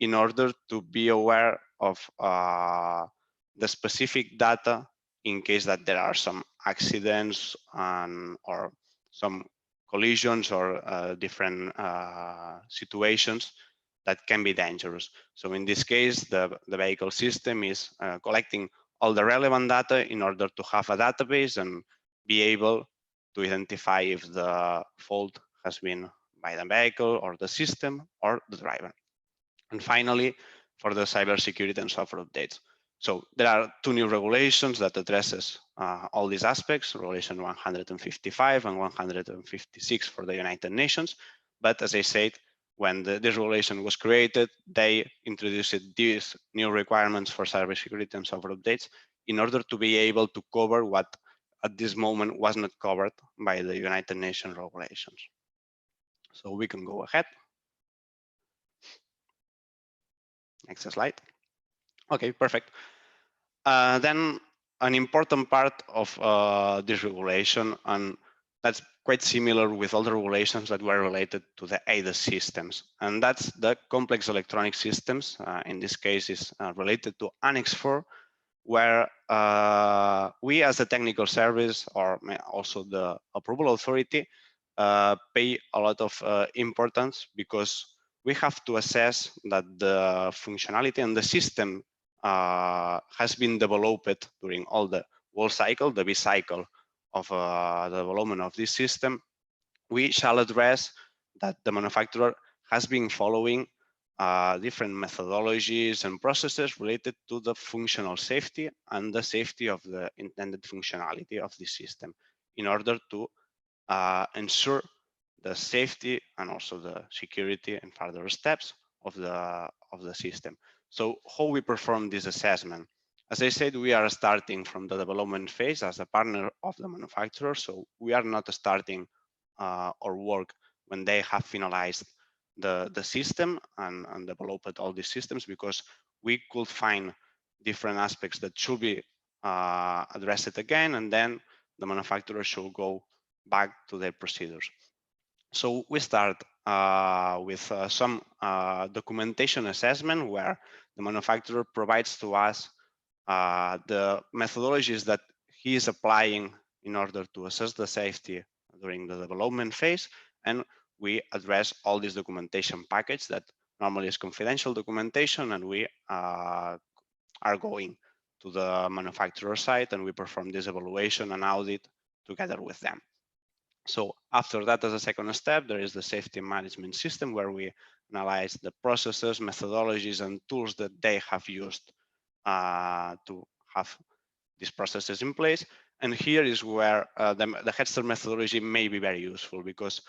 in order to be aware of the specific data in case that there are some accidents or some collisions or different situations that can be dangerous. So in this case, the vehicle system is collecting all the relevant data in order to have a database and be able to identify if the fault has been by the vehicle or the system or the driver. And finally, for the cybersecurity and software updates. So there are two new regulations that addresses all these aspects, Regulation 155 and 156 for the United Nations. But as I said, when this regulation was created, they introduced these new requirements for cybersecurity and software updates in order to be able to cover what at this moment was not covered by the United Nations regulations. So we can go ahead. Next slide. Okay, perfect. Then an important part of this regulation, and that's quite similar with other regulations that were related to the ADAS systems, and that's the complex electronic systems. In this case, is related to Annex 4, where we as a technical service or also the approval authority pay a lot of importance because we have to assess that the functionality and the system has been developed during all the whole cycle, the V cycle of the development of this system. We shall address that the manufacturer has been following different methodologies and processes related to the functional safety and the safety of the intended functionality of the system in order to ensure the safety and also the security and further steps of the system. So how we perform this assessment? As I said, we are starting from the development phase as a partner of the manufacturer. So we are not starting our work when they have finalized the system and developed all these systems, because we could find different aspects that should be addressed again, and then the manufacturer should go back to their procedures. So we start with some documentation assessment where the manufacturer provides to us the methodologies that he is applying in order to assess the safety during the development phase, and we address all this documentation package that normally is confidential documentation, and we are going to the manufacturer site and we perform this evaluation and audit together with them. So after that, as a second step, there is the safety management system where we analyze the processes, methodologies, and tools that they have used to have these processes in place. And here is where the HEADSTART methodology may be very useful, because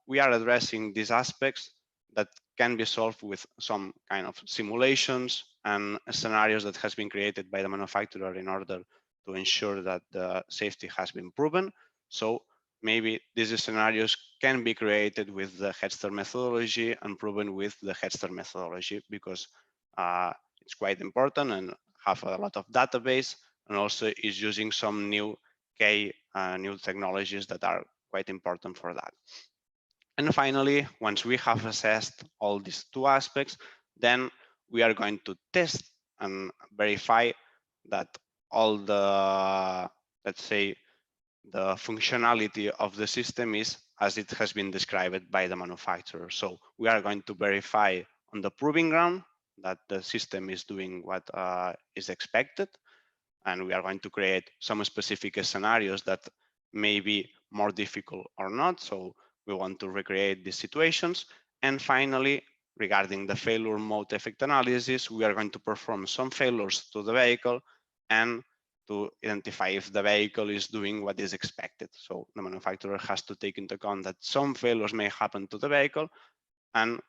we are addressing these aspects that can be solved with some kind of simulations and scenarios that has been created by the manufacturer in order to ensure that the safety has been proven. So maybe these scenarios can be created with the HEADSTART methodology and proven with the HEADSTART methodology, because it's quite important and have a lot of database, and also is using some new new technologies that are quite important for that. And finally, once we have assessed all these two aspects, then we are going to test and verify that all the, let's say, the functionality of the system is as it has been described by the manufacturer. So we are going to verify on the proving ground that the system is doing what is expected. And we are going to create some specific scenarios that may be more difficult or not. So we want to recreate these situations. And finally, regarding the failure mode effect analysis, we are going to perform some failures to the vehicle and to identify if the vehicle is doing what is expected. So the manufacturer has to take into account that some failures may happen to the vehicle and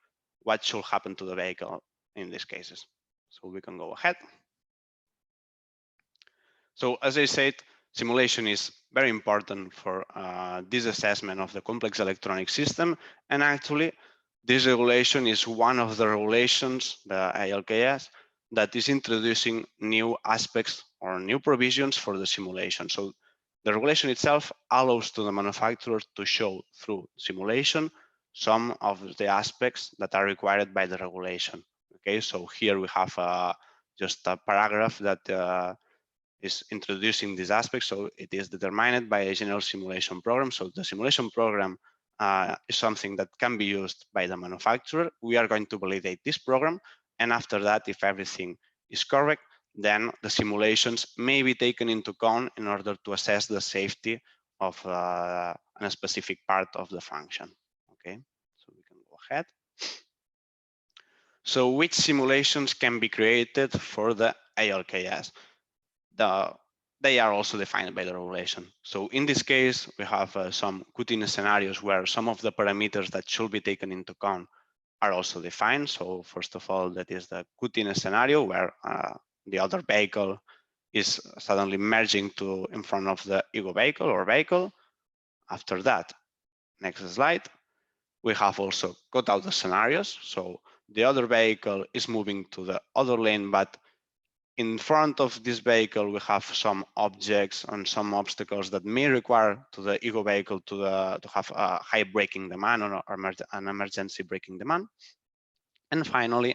what should happen to the vehicle in these cases. So we can go ahead. So as I said, simulation is very important for this assessment of the complex electronic system. And actually, this regulation is one of the regulations, the ILKS, that is introducing new aspects or new provisions for the simulation. So the regulation itself allows to the manufacturer to show through simulation some of the aspects that are required by the regulation. Okay, so here we have just a paragraph that is introducing these aspects. So it is determined by a general simulation program. So the simulation program is something that can be used by the manufacturer. We are going to validate this program. And after that, if everything is correct, then the simulations may be taken into account in order to assess the safety of a specific part of the function. Okay, so we can go ahead. So which simulations can be created for the ALKS? They are also defined by the regulation. So in this case, we have some routine scenarios where some of the parameters that should be taken into account are also defined. So first of all, that is the routine scenario where the other vehicle is suddenly merging in front of the ego vehicle or vehicle. After that, next slide, we have also cut out the scenarios. So the other vehicle is moving to the other lane, but in front of this vehicle, we have some objects and some obstacles that may require to the ego vehicle to have a high braking demand or an emergency braking demand. And finally,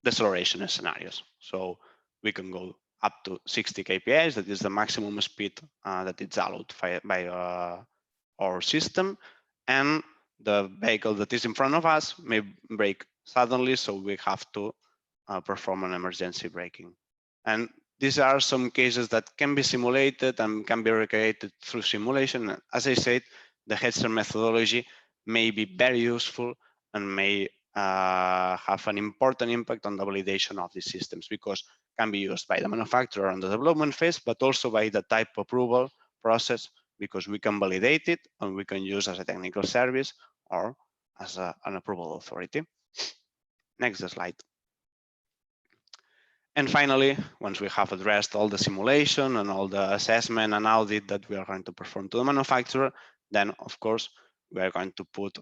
deceleration scenarios. So we can go up to 60 kph, that is the maximum speed that is allowed by our system. And the vehicle that is in front of us may brake suddenly, so we have to perform an emergency braking. And these are some cases that can be simulated and can be recreated through simulation. As I said, the HEADSTART methodology may be very useful and may have an important impact on the validation of these systems, because can be used by the manufacturer on the development phase, but also by the type approval process, because we can validate it and we can use as a technical service or as an approval authority. Next slide. And finally, once we have addressed all the simulation and all the assessment and audit that we are going to perform to the manufacturer, then of course, we are going to put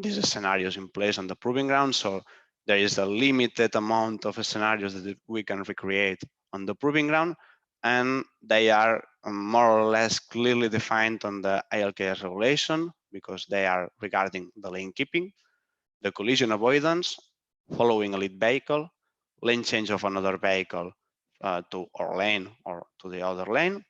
these scenarios in place on the proving ground. So there is a limited amount of scenarios that we can recreate on the proving ground, and they are more or less clearly defined on the ILKS regulation, because they are regarding the lane keeping, the collision avoidance, following a lead vehicle, lane change of another vehicle to our lane or to the other lane,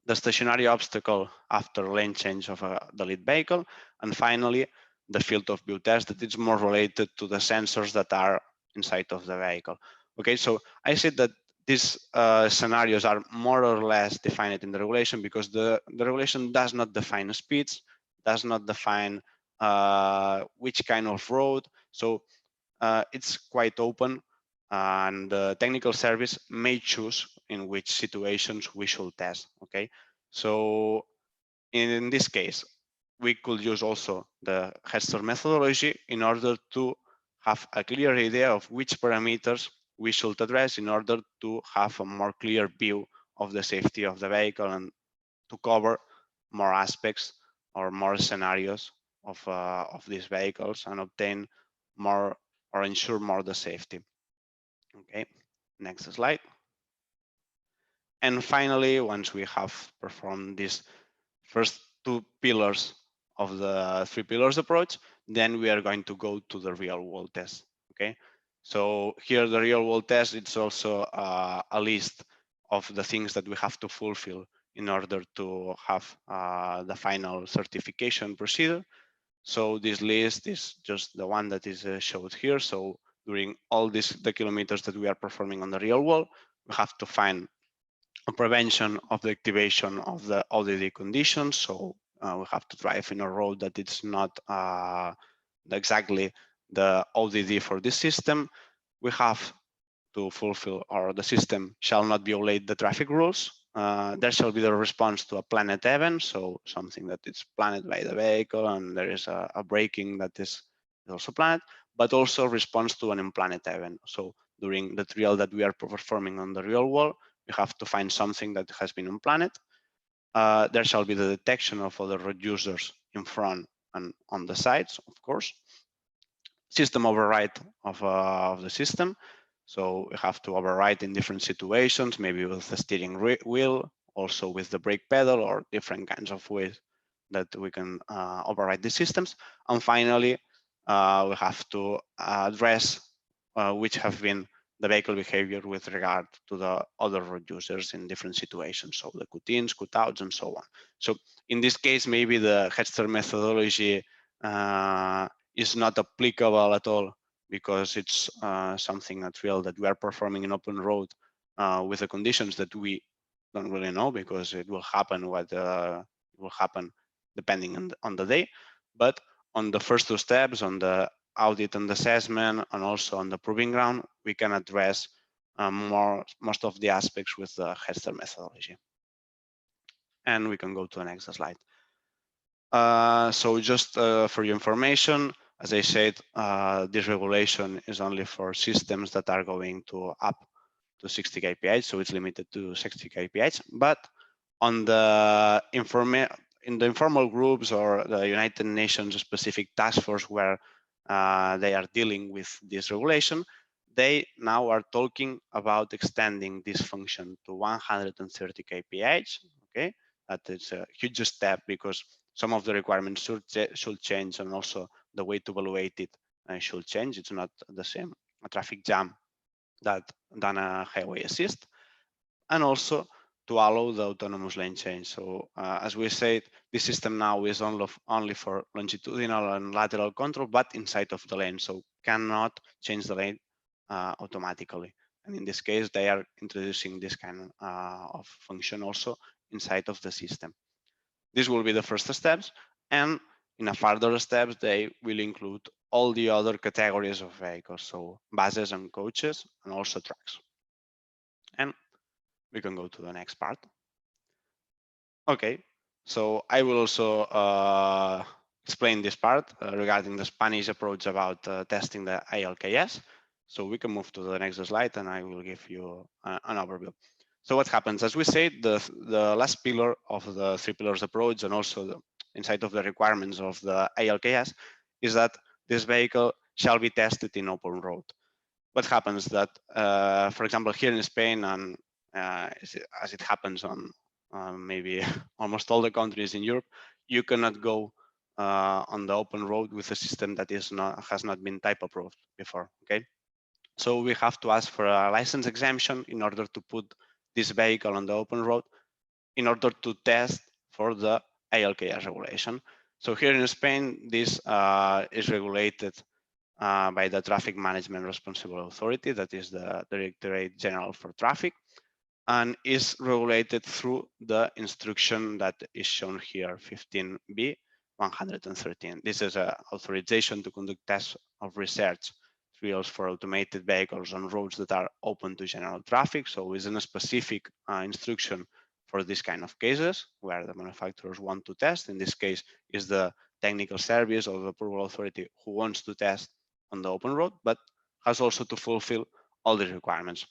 the stationary obstacle after lane change of the lead vehicle, and finally, the field of view test that is more related to the sensors that are inside of the vehicle. Okay, so I said that these scenarios are more or less defined in the regulation, because the regulation does not define speeds, does not define which kind of road. So it's quite open, and the technical service may choose in which situations we should test. Okay, so in this case, we could use also the HEADSTART methodology in order to have a clear idea of which parameters we should address in order to have a more clear view of the safety of the vehicle and to cover more aspects or more scenarios of these vehicles and obtain more or ensure more the safety. Okay, next slide. And finally, once we have performed these first two pillars of the three pillars approach, then we are going to go to the real world test. Okay, so here the real world test, it's also a list of the things that we have to fulfill in order to have the final certification procedure. So this list is just the one that is showed here. So during all the kilometers that we are performing on the real world, we have to find a prevention of the activation of the ODD conditions. So we have to drive in a road that it's not exactly the ODD for this system. We have to fulfill, or the system shall not violate the traffic rules. There shall be the response to a planned event, so something that is planned by the vehicle and there is a braking that is also planned, but also response to an unplanned event. So during the trial that we are performing on the real world, we have to find something that has been unplanned. There shall be the detection of other road users in front and on the sides, of course. System override of the system. So we have to override in different situations, maybe with the steering wheel, also with the brake pedal, or different kinds of ways that we can override the systems. And finally, we have to address which have been the vehicle behavior with regard to the other road users in different situations. So the cut-ins, cut-outs, and so on. So in this case, maybe the HEADSTART methodology is not applicable at all, because it's something at real that we are performing in open road with the conditions that we don't really know, because it will happen what will happen depending on the day. But on the first two steps, on the audit and assessment, and also on the proving ground, we can address most of the aspects with the HEADSTART methodology. And we can go to the next slide. So just for your information, as I said, this regulation is only for systems that are going to up to 60 kph, so it's limited to 60 kph. But on the in the informal groups or the United Nations specific task force where they are dealing with this regulation, they now are talking about extending this function to 130 kph. Okay, that is a huge step, because some of the requirements should change, and also the way to evaluate it should change. It's not the same a traffic jam than a highway assist, and also to allow the autonomous lane change. So as we said, this system now is only for longitudinal and lateral control, but inside of the lane, so cannot change the lane automatically. And in this case, they are introducing this kind of function also inside of the system. This will be the first steps, and in a further steps, they will include all the other categories of vehicles, so buses and coaches, and also trucks. And we can go to the next part. Okay, so I will also explain this part regarding the Spanish approach about testing the ALKS. So we can move to the next slide, and I will give you an overview. So what happens? As we said, the last pillar of the three pillars approach, and also inside of the requirements of the ALKS, is that this vehicle shall be tested in open road. What happens that, for example, here in Spain, and as it happens on maybe almost all the countries in Europe, you cannot go on the open road with a system that has not been type approved before. Okay, so we have to ask for a license exemption in order to put this vehicle on the open road, in order to test for the ALKS regulation. So here in Spain, this is regulated by the Traffic Management Responsible Authority, that is the Directorate General for Traffic, and is regulated through the instruction that is shown here, 15B 113. This is an authorization to conduct tests of research trials for automated vehicles on roads that are open to general traffic. So it's a specific instruction for this kind of cases where the manufacturers want to test. In this case, is the technical service or the approval authority who wants to test on the open road, but has also to fulfill all the requirements.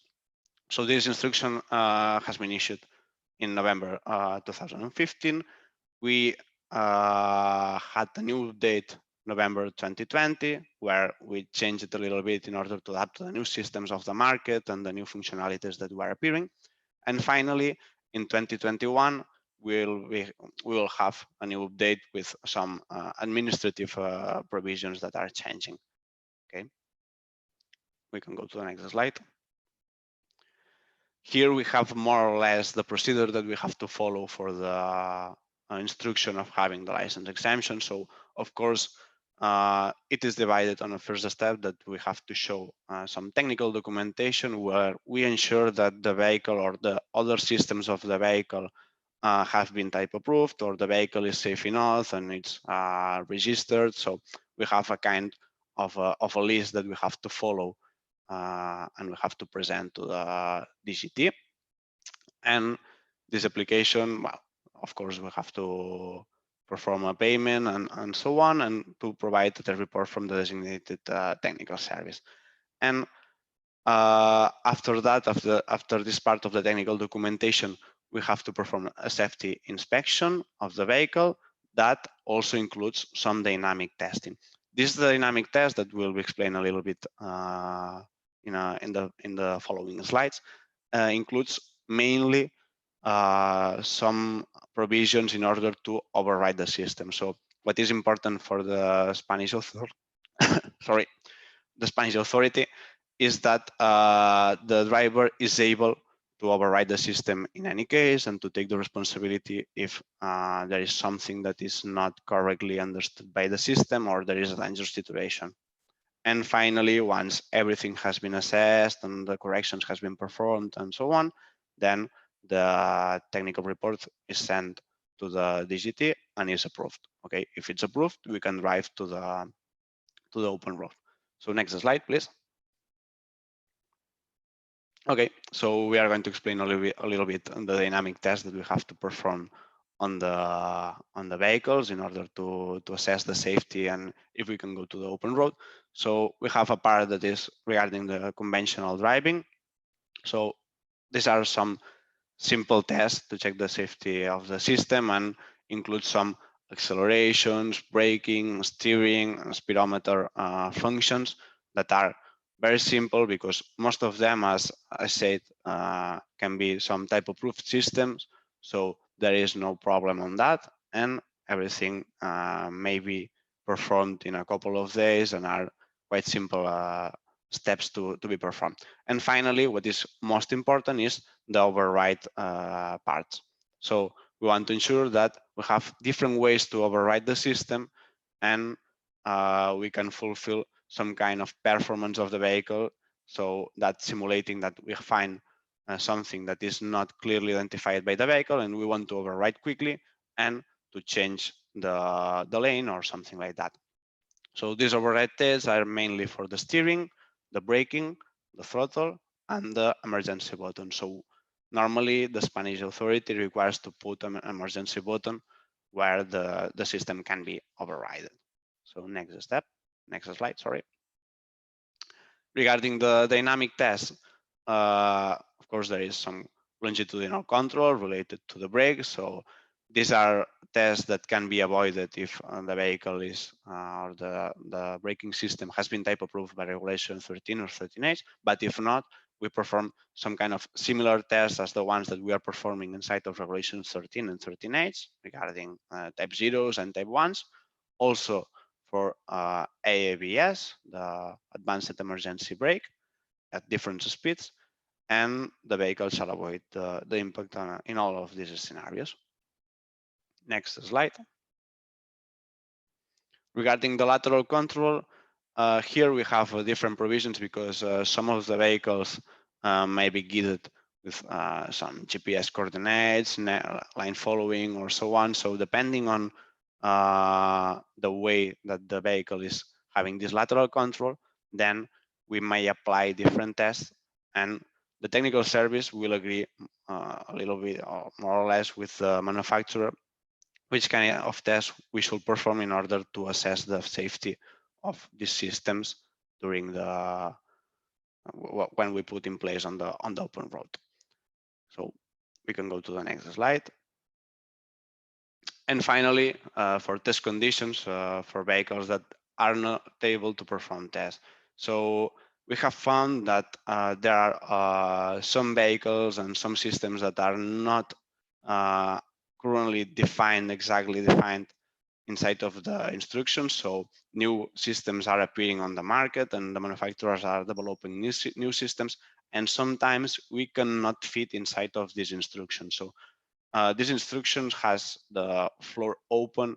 So this instruction has been issued in November 2015. We had a new update November 2020, where we changed it a little bit in order to adapt to the new systems of the market and the new functionalities that were appearing. And finally, in 2021, we will have a new update with some administrative provisions that are changing. Okay, we can go to the next slide. Here we have more or less the procedure that we have to follow for the instruction of having the license exemption. So of course, it is divided on a first step that we have to show some technical documentation where we ensure that the vehicle or the other systems of the vehicle have been type approved, or the vehicle is safe enough and it's registered. So we have a kind of a list that we have to follow and we have to present to the DGT. And this application, well, of course, we have to perform a payment and so on, and to provide the report from the designated technical service. And after that, after this part of the technical documentation, we have to perform a safety inspection of the vehicle that also includes some dynamic testing. This dynamic test that will be explained a little bit in the following slides includes mainly some provisions in order to override the system. So what is important for the Spanish authority, sorry, the Spanish authority is that the driver is able to override the system in any case and to take the responsibility if there is something that is not correctly understood by the system or there is a dangerous situation. And finally, once everything has been assessed and the corrections has been performed and so on, then the technical report is sent to the DGT and is approved. Okay, if it's approved, we can drive to the open road. So next slide, please. Okay, so we are going to explain a little bit on the dynamic test that we have to perform on the vehicles in order to assess the safety and if we can go to the open road. So we have a part that is regarding the conventional driving. So these are some simple tests to check the safety of the system and include some accelerations, braking, steering, and speedometer functions that are very simple because most of them, as I said, can be some type of approved systems. So there is no problem on that, and everything may be performed in a couple of days and are quite simple steps to be performed. And finally, what is most important is the override part. So we want to ensure that we have different ways to override the system, and we can fulfill some kind of performance of the vehicle. So that's simulating that we find something that is not clearly identified by the vehicle and we want to override quickly and to change the lane or something like that. So these override tests are mainly for the steering, the braking, the throttle, and the emergency button. So normally the Spanish authority requires to put an emergency button where the system can be overridden. So next slide, sorry. Regarding the dynamic test, of course, there is some longitudinal control related to the brakes. So these are tests that can be avoided if the vehicle is or the braking system has been type approved by regulation 13 or 13H. But if not, we perform some kind of similar tests as the ones that we are performing inside of regulation 13 and 13H regarding type zeros and type ones. Also for AABS, the advanced emergency brake at different speeds, and the vehicle shall avoid the impact in all of these scenarios. Next slide. Regarding the lateral control, here we have different provisions because some of the vehicles may be guided with some GPS coordinates, line following, or so on. So depending on the way that the vehicle is having this lateral control, then we may apply different tests, and the technical service will agree a little bit or more or less with the manufacturer which kind of tests we should perform in order to assess the safety of these systems during the when we put in place on the open road. So we can go to the next slide. And finally, for test conditions for vehicles that are not able to perform tests. So we have found that there are some vehicles and some systems that are not currently exactly defined inside of the instructions. So new systems are appearing on the market and the manufacturers are developing new systems. And sometimes we cannot fit inside of these instructions. So this instruction has the floor open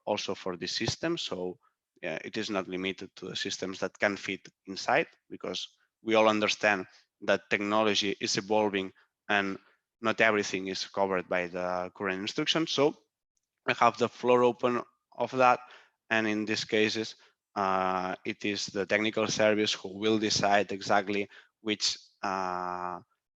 also for the system. So it is not limited to the systems that can fit inside, because we all understand that technology is evolving and not everything is covered by the current instruction. So I have the floor open of that. And in these cases, it is the technical service who will decide exactly which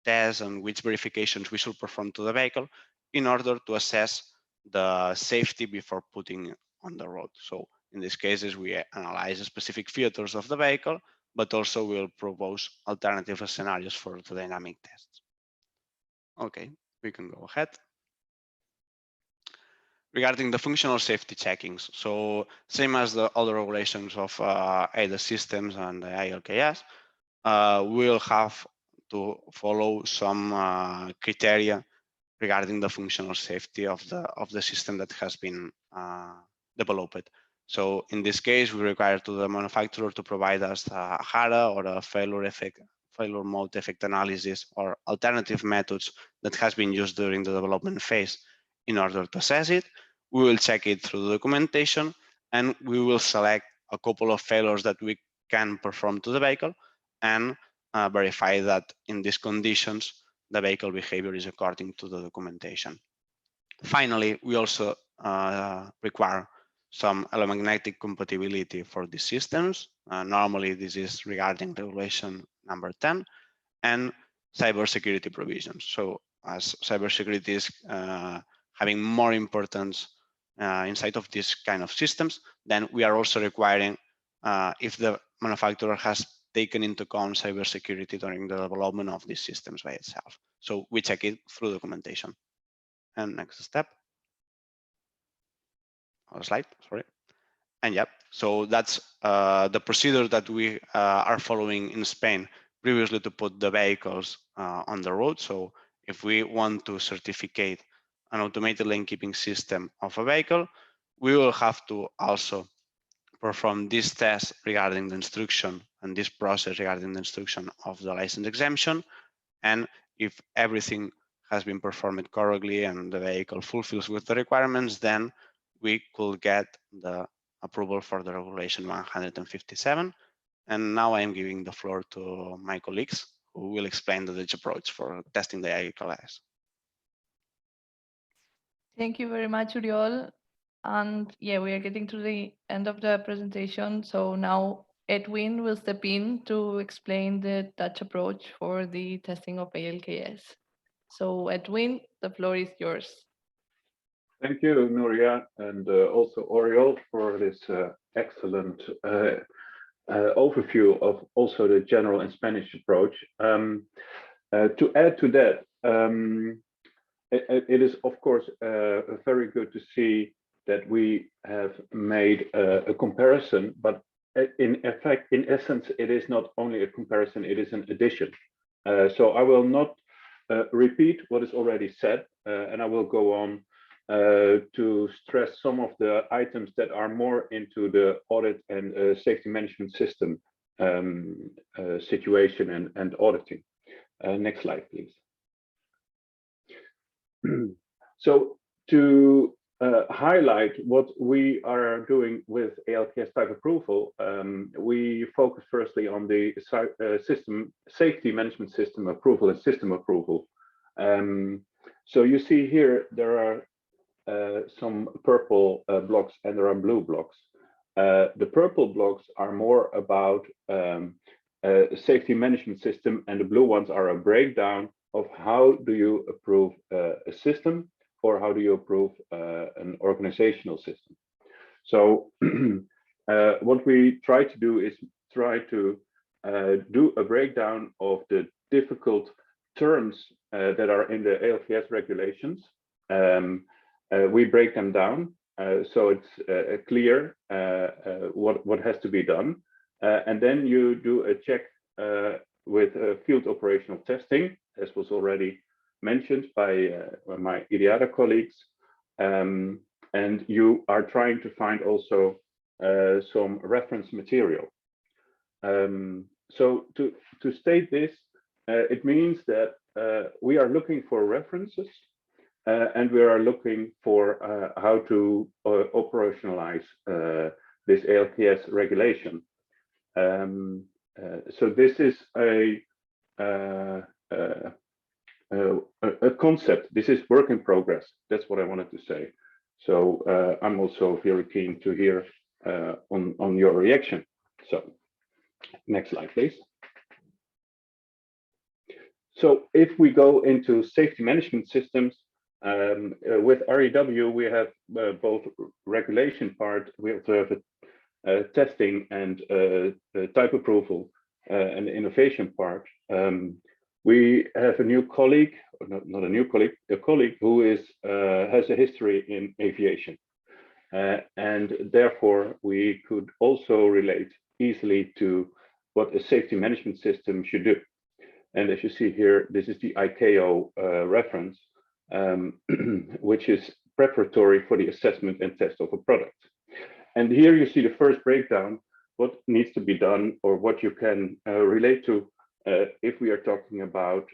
tests and which verifications we should perform to the vehicle in order to assess the safety before putting on the road. So in these cases, we analyze specific features of the vehicle, but also we'll propose alternative scenarios for the dynamic tests. Okay, we can go ahead. Regarding the functional safety checkings, so same as the other regulations of ADAS systems and the ILKS, we'll have to follow some criteria regarding the functional safety of the system that has been developed. So in this case, we require to the manufacturer to provide us a HARA or a failure mode effect analysis or alternative methods that has been used during the development phase in order to assess it. We will check it through the documentation and we will select a couple of failures that we can perform to the vehicle and verify that in these conditions, the vehicle behavior is according to the documentation. Finally, we also require some electromagnetic compatibility for these systems. Normally, this is regarding regulation number 10 and cybersecurity provisions. So as cybersecurity is having more importance inside of this kind of systems, then we are also requiring if the manufacturer has taken into account cybersecurity during the development of these systems by itself. So we check it through documentation. And next step. Other slide, sorry. And yep, so that's the procedure that we are following in Spain previously to put the vehicles on the road. So if we want to certificate an automated lane keeping system of a vehicle, we will have to also perform this test regarding the instruction and this process regarding the instruction of the license exemption. And if everything has been performed correctly and the vehicle fulfills with the requirements, then we could get the approval for the regulation 157. And now I'm giving the floor to my colleagues who will explain the Dutch approach for testing the ILKS.
Thank you very much, Uriol. And yeah, we are getting to the end of the presentation. So now Edwin will step in to explain the Dutch approach for the testing of ALKS. So Edwin, the floor is yours.
Thank you, Nuria, and also Uriol for this excellent overview of also the general and Spanish approach. To add to that, it is of course very good to see that we have made a comparison, but in effect, in essence, it is not only a comparison, it is an addition. So I will not repeat what is already said, and I will go on to stress some of the items that are more into the audit and safety management system situation and auditing. Next slide, please. So to highlight what we are doing with ALKS type approval, we focus firstly on the system safety management system approval and system approval. So you see here there are some purple blocks and there are blue blocks. The purple blocks are more about safety management system, and the blue ones are a breakdown of how do you approve a system, or how do you approve an organizational system. So what we try to do is try to do a breakdown of the difficult terms that are in the ALKS regulations. We break them down so it's clear what has to be done. And then you do a check with field operational testing, as was already mentioned by my IDIADA colleagues. And you are trying to find also some reference material. So to state this, it means that we are looking for references and we are looking for how to operationalize this ALKS regulation. So this is a concept. This is work in progress. That's what I wanted to say. So I'm also very keen to hear on your reaction. So next slide, please. So if we go into safety management systems, with REW, we have both regulation part, we also have a testing and type approval and innovation part. We have a new colleague, or not a new colleague, a colleague who is has a history in aviation. And therefore, we could also relate easily to what a safety management system should do. And as you see here, this is the ICAO reference, which is preparatory for the assessment and test of a product. And here you see the first breakdown, what needs to be done or what you can relate to if we are talking about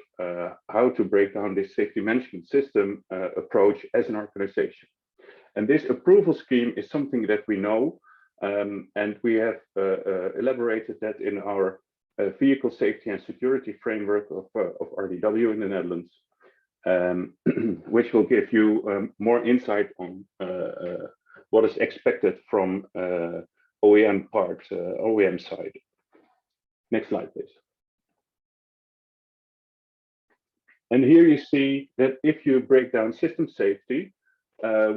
how to break down this safety management system approach as an organization. And this approval scheme is something that we know, and we have elaborated that in our vehicle safety and security framework of RDW in the Netherlands, which will give you more insight on what is expected from OEM parts, OEM side. Next slide, please. And here you see that if you break down system safety,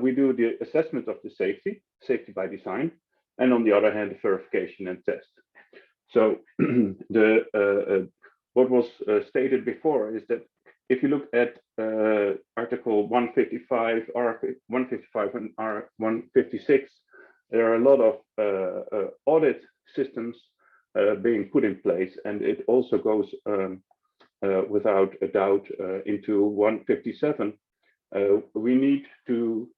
we do the assessment of the safety by design, and on the other hand, the verification and test. So what was stated before is that if you look at Article 155, R155 and R156, there are a lot of audit systems being put in place, and it also goes without a doubt into 157. We need to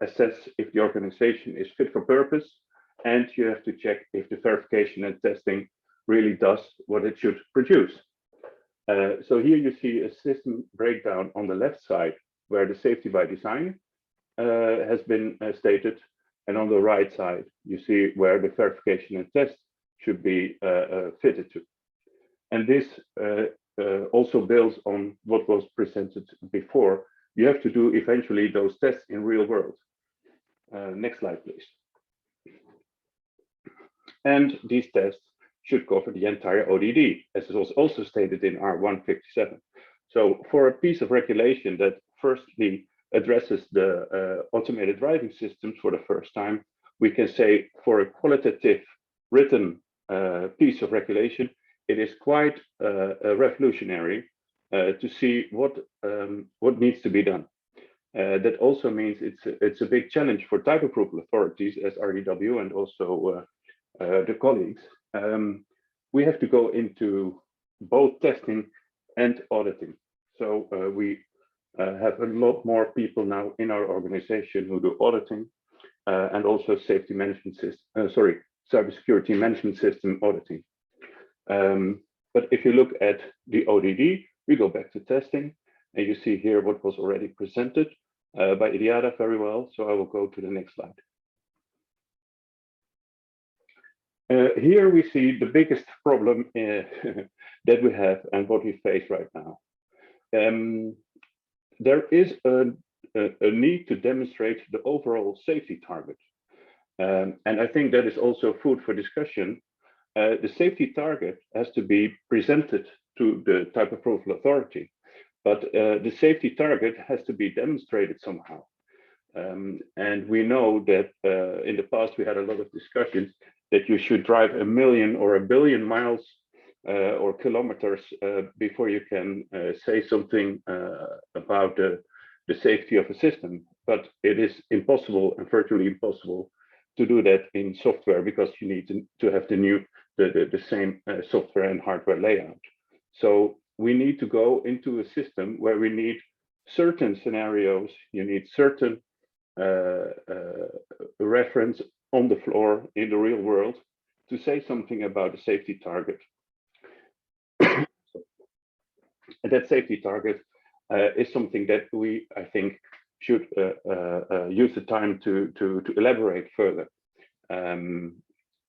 assess if the organization is fit for purpose, and you have to check if the verification and testing really does what it should produce. So here you see a system breakdown on the left side where the safety by design has been stated, and on the right side you see where the verification and test should be fitted to. And this also builds on what was presented before. You have to do eventually those tests in real world. Next slide, please. And these tests should cover the entire ODD, as it was also stated in R157. So for a piece of regulation that firstly addresses the automated driving systems for the first time, we can say for a qualitative written piece of regulation, it is quite revolutionary to see what needs to be done. That also means it's a big challenge for type approval authorities as RDW and also the colleagues. We have to go into both testing and auditing. So we have a lot more people now in our organization who do auditing and also safety management system, cybersecurity management system auditing. But if you look at the ODD, we go back to testing, and you see here what was already presented by IDIADA very well. So I will go to the next slide. Here we see the biggest problem that we have and what we face right now. There is a need to demonstrate the overall safety target. And I think that is also food for discussion. The safety target has to be presented to the type approval authority. but the safety target has to be demonstrated somehow. And we know that in the past we had a lot of discussions that you should drive 1 million or 1 billion miles or kilometers before you can say something about the safety of a system. But it is impossible and virtually impossible to do that in software because you need to have the same software and hardware layout. So we need to go into a system where we need certain scenarios, you need certain reference on the floor in the real world to say something about the safety target. And that safety target is something that we, I think, should use the time to elaborate further.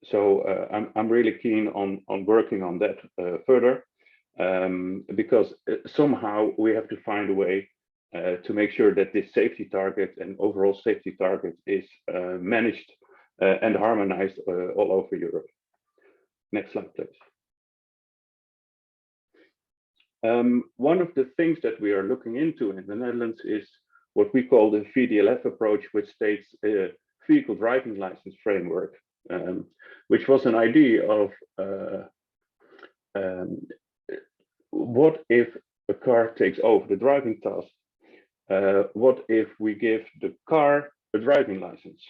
So I'm really keen on working on that further because somehow we have to find a way to make sure that this safety target and overall safety target is managed and harmonized all over Europe. Next slide, please. One of the things that we are looking into in the Netherlands is what we call the VDLF approach, which states a vehicle driving license framework, which was an idea of what if a car takes over the driving task? What if we give the car a driving license?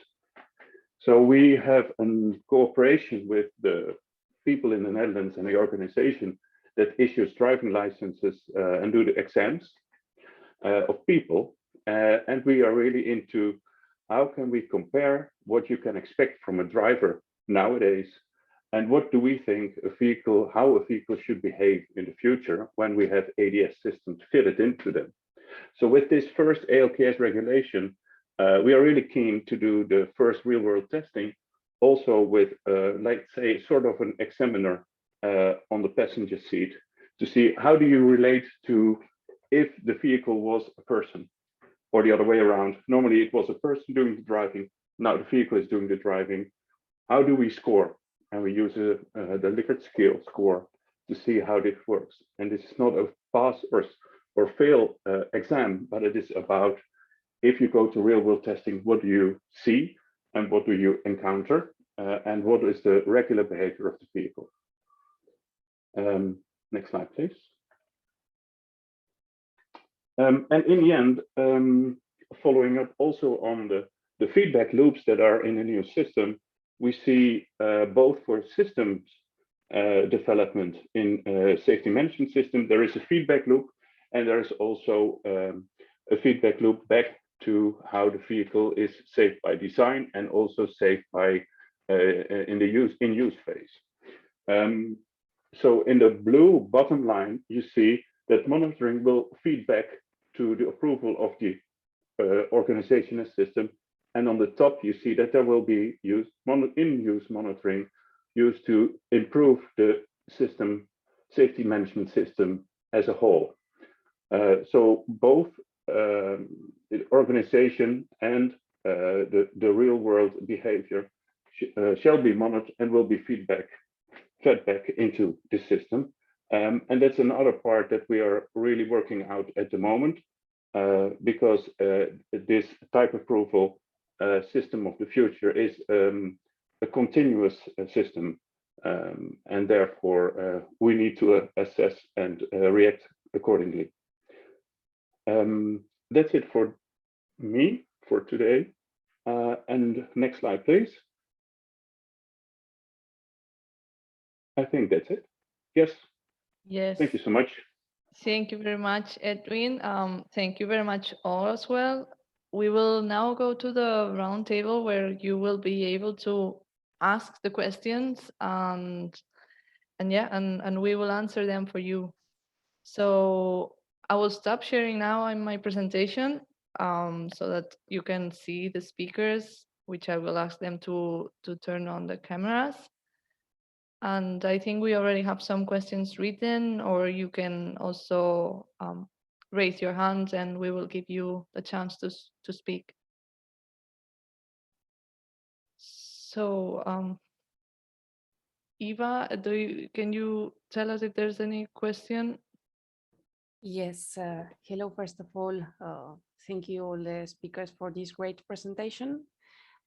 So we have a cooperation with the people in the Netherlands and the organization that issues driving licenses and do the exams of people. And we are really into how can we compare what you can expect from a driver nowadays and what do we think a vehicle, how a vehicle should behave in the future when we have ADS systems fitted into them. So with this first ALKS regulation, we are really keen to do the first real world testing also with, let's say, sort of an examiner on the passenger seat to see how do you relate to if the vehicle was a person or the other way around. Normally it was a person doing the driving. Now the vehicle is doing the driving. How do we score? And we use the Likert scale score to see how this works. And this is not a pass or fail exam, but it is about if you go to real world testing, what do you see and what do you encounter and what is the regular behavior of the vehicle? Next slide, please. And in the end, following up also on the feedback loops that are in a new system, we see both for systems development in a safety management system, there is a feedback loop, and there is also a feedback loop back to how the vehicle is safe by design and also safe by in use phase. So in the blue bottom line, you see that monitoring will feed back to the approval of the organizational system. And on the top, you see that there will be in-use monitoring used to improve the system, safety management system as a whole. So both the organization and the real world behavior shall be monitored and will be fed back into the system. And that's another part that we are really working out at the moment because this type approval system of the future is a continuous system. And therefore, we need to assess and react accordingly. That's it for me for today. And next slide, please. I think that's it. Yes.
Yes.
Thank you so much.
Thank you very much, Edwin. Thank you very much all as well. We will now go to the round table where you will be able to ask the questions and we will answer them for you. So I will stop sharing now in my presentation so that you can see the speakers, which I will ask them to turn on the cameras. And I think we already have some questions written, or you can also raise your hand and we will give you the chance to speak. So Eva, can you tell us if there's any question?
Yes, hello, first of all, thank you all the speakers for this great presentation.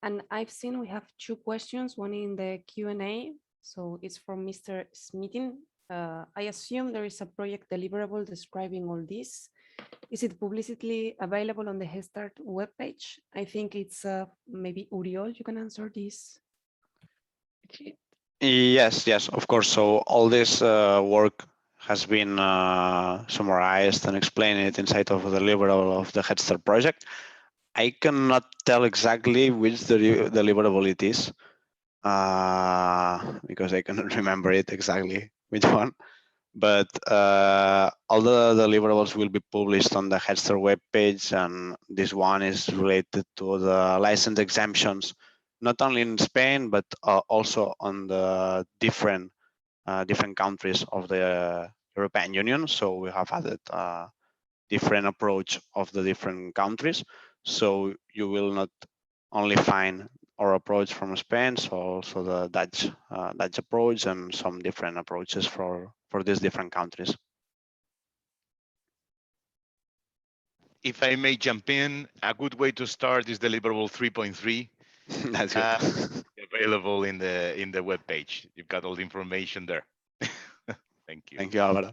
And I've seen we have two questions, one in the Q&A. So it's from Mr. Smithin. I assume there is a project deliverable describing all this. Is it publicly available on the HEADSTART webpage? I think it's maybe Uriol, you can answer this.
Yes, of course. So all this work has been summarized and explained inside of the deliverable of the HEADSTART project. I cannot tell exactly which deliverable it is because I cannot remember it exactly which one. But all the deliverables will be published on the HEADSTART webpage, and this one is related to the license exemptions, not only in Spain but also on the different countries of the European Union. So we have added different approach of the different countries. So you will not only find our approach from Spain, so also the Dutch approach and some different approaches for these different countries.
If I may jump in, a good way to start is deliverable 3.3.
That's good.
Available in the web page. You've got all the information there. Thank you.
Thank you, Alvaro.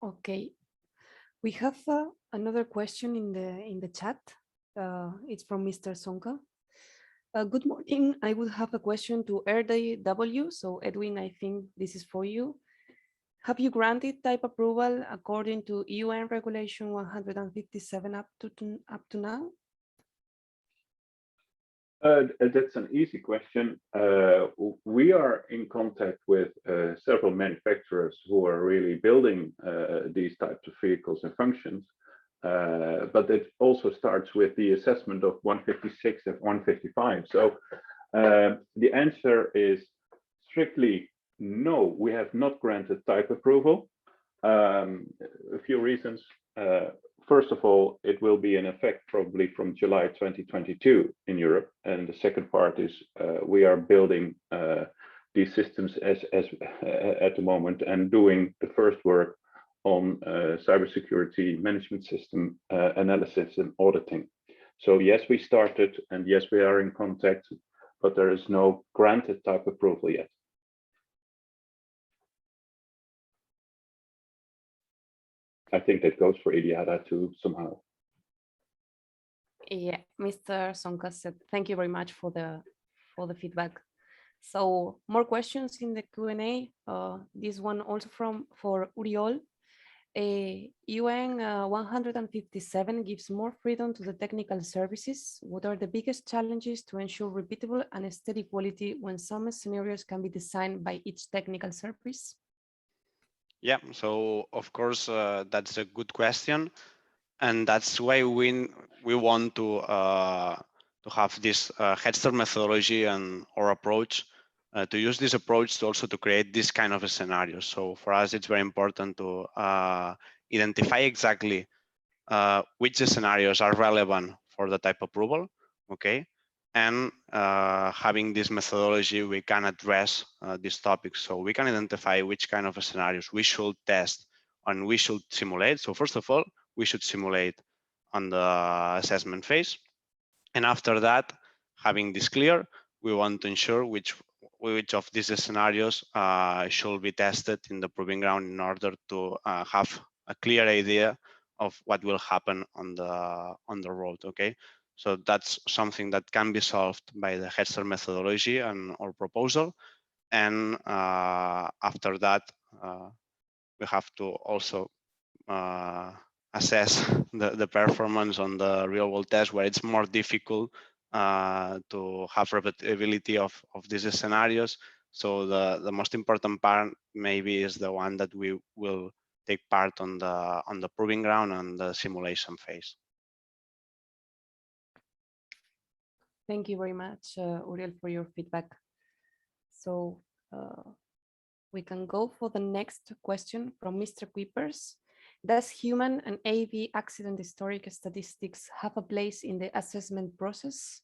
Okay, we have another question in the chat. It's from Mr. Sonka. Good morning. I would have a question to RDW. So Edwin, I think this is for you. Have you granted type approval according to UN Regulation 157 up to now?
That's an easy question. We are in contact with several manufacturers who are really building these types of vehicles and functions. But it also starts with the assessment of 156 and 155. So the answer is strictly no, we have not granted type approval. A few reasons. First of all, it will be in effect probably from July 2022 in Europe. And the second part is we are building these systems as at the moment and doing the first work on cybersecurity management system analysis and auditing. So yes, we started, and yes, we are in contact, but there is no granted type approval yet. I think that goes for IDIADA too somehow.
Yeah, Mr. Sonka said, thank you very much for the feedback. So more questions in the Q&A. This one also for Uriol. UN 157 gives more freedom to the technical services. What are the biggest challenges to ensure repeatable and steady quality when some scenarios can be designed by each technical service?
Yeah, so of course, that's a good question. And that's why we want to have this HEADSTART methodology and our approach, to use this approach to also to create this kind of a scenario. So for us, it's very important to identify exactly which scenarios are relevant for the type approval, okay? And having this methodology, we can address these topics. So we can identify which kind of scenarios we should test and we should simulate. So first of all, we should simulate on the assessment phase. And after that, having this clear, we want to ensure which of these scenarios should be tested in the proving ground in order to have a clear idea of what will happen on the road. Okay, so that's something that can be solved by the HEADSTART methodology and our proposal. And after that, we have to also assess the performance on the real world test, where it's more difficult to have repeatability of these scenarios. So the most important part maybe is the one that we will take part on the proving ground and the simulation phase.
Thank you very much, Uriel, for your feedback. So we can go for the next question from Mr. Kuipers. Does human and AV accident historic statistics have a place in the assessment process?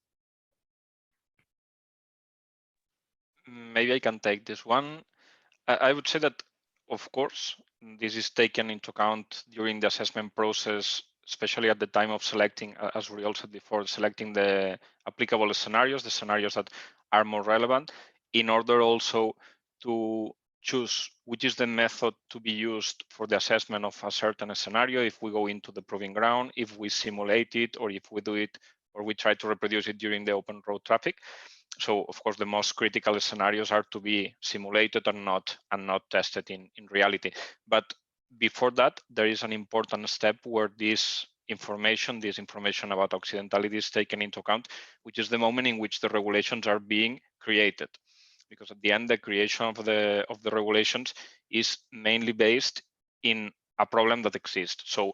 Maybe I can take this one. I would say that, of course, this is taken into account during the assessment process, especially at the time of selecting, as we also said before, selecting the applicable scenarios, the scenarios that are more relevant, in order also to choose which is the method to be used for the assessment of a certain scenario, if we go into the proving ground, if we simulate it, or if we do it, or we try to reproduce it during the open road traffic. So of course, the most critical scenarios are to be simulated and not tested in reality. But before that, there is an important step where this information about accidentality is taken into account, which is the moment in which the regulations are being created. Because at the end, the creation of the regulations is mainly based in a problem that exists. So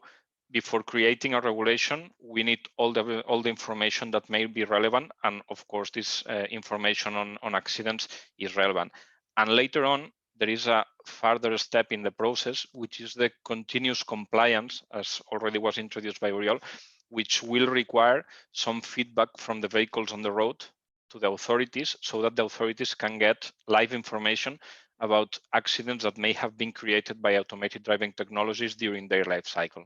before creating a regulation, we need all the information that may be relevant, and of course, this information on accidents is relevant. And later on, there is a further step in the process, which is the continuous compliance, as already was introduced by Oriol, which will require some feedback from the vehicles on the road to the authorities, so that the authorities can get live information about accidents that may have been created by automated driving technologies during their life cycle.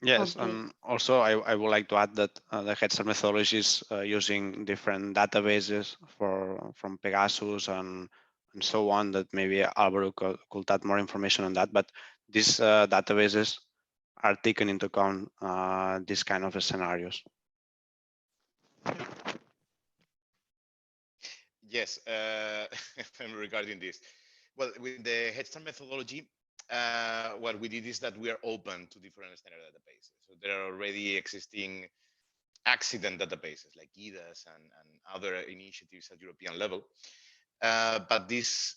Yes,
Okay.
and also I would like to add that the HEADSTART methodology is using different databases from Pegasus and so on, that maybe Alvaro could add more information on that. But these databases are taken into account these kind of scenarios.
Yes, regarding this. Well, with the HEADSTART methodology, what we did is that we are open to different standard databases. So there are already existing accident databases like HEADSTART and other initiatives at European level. But this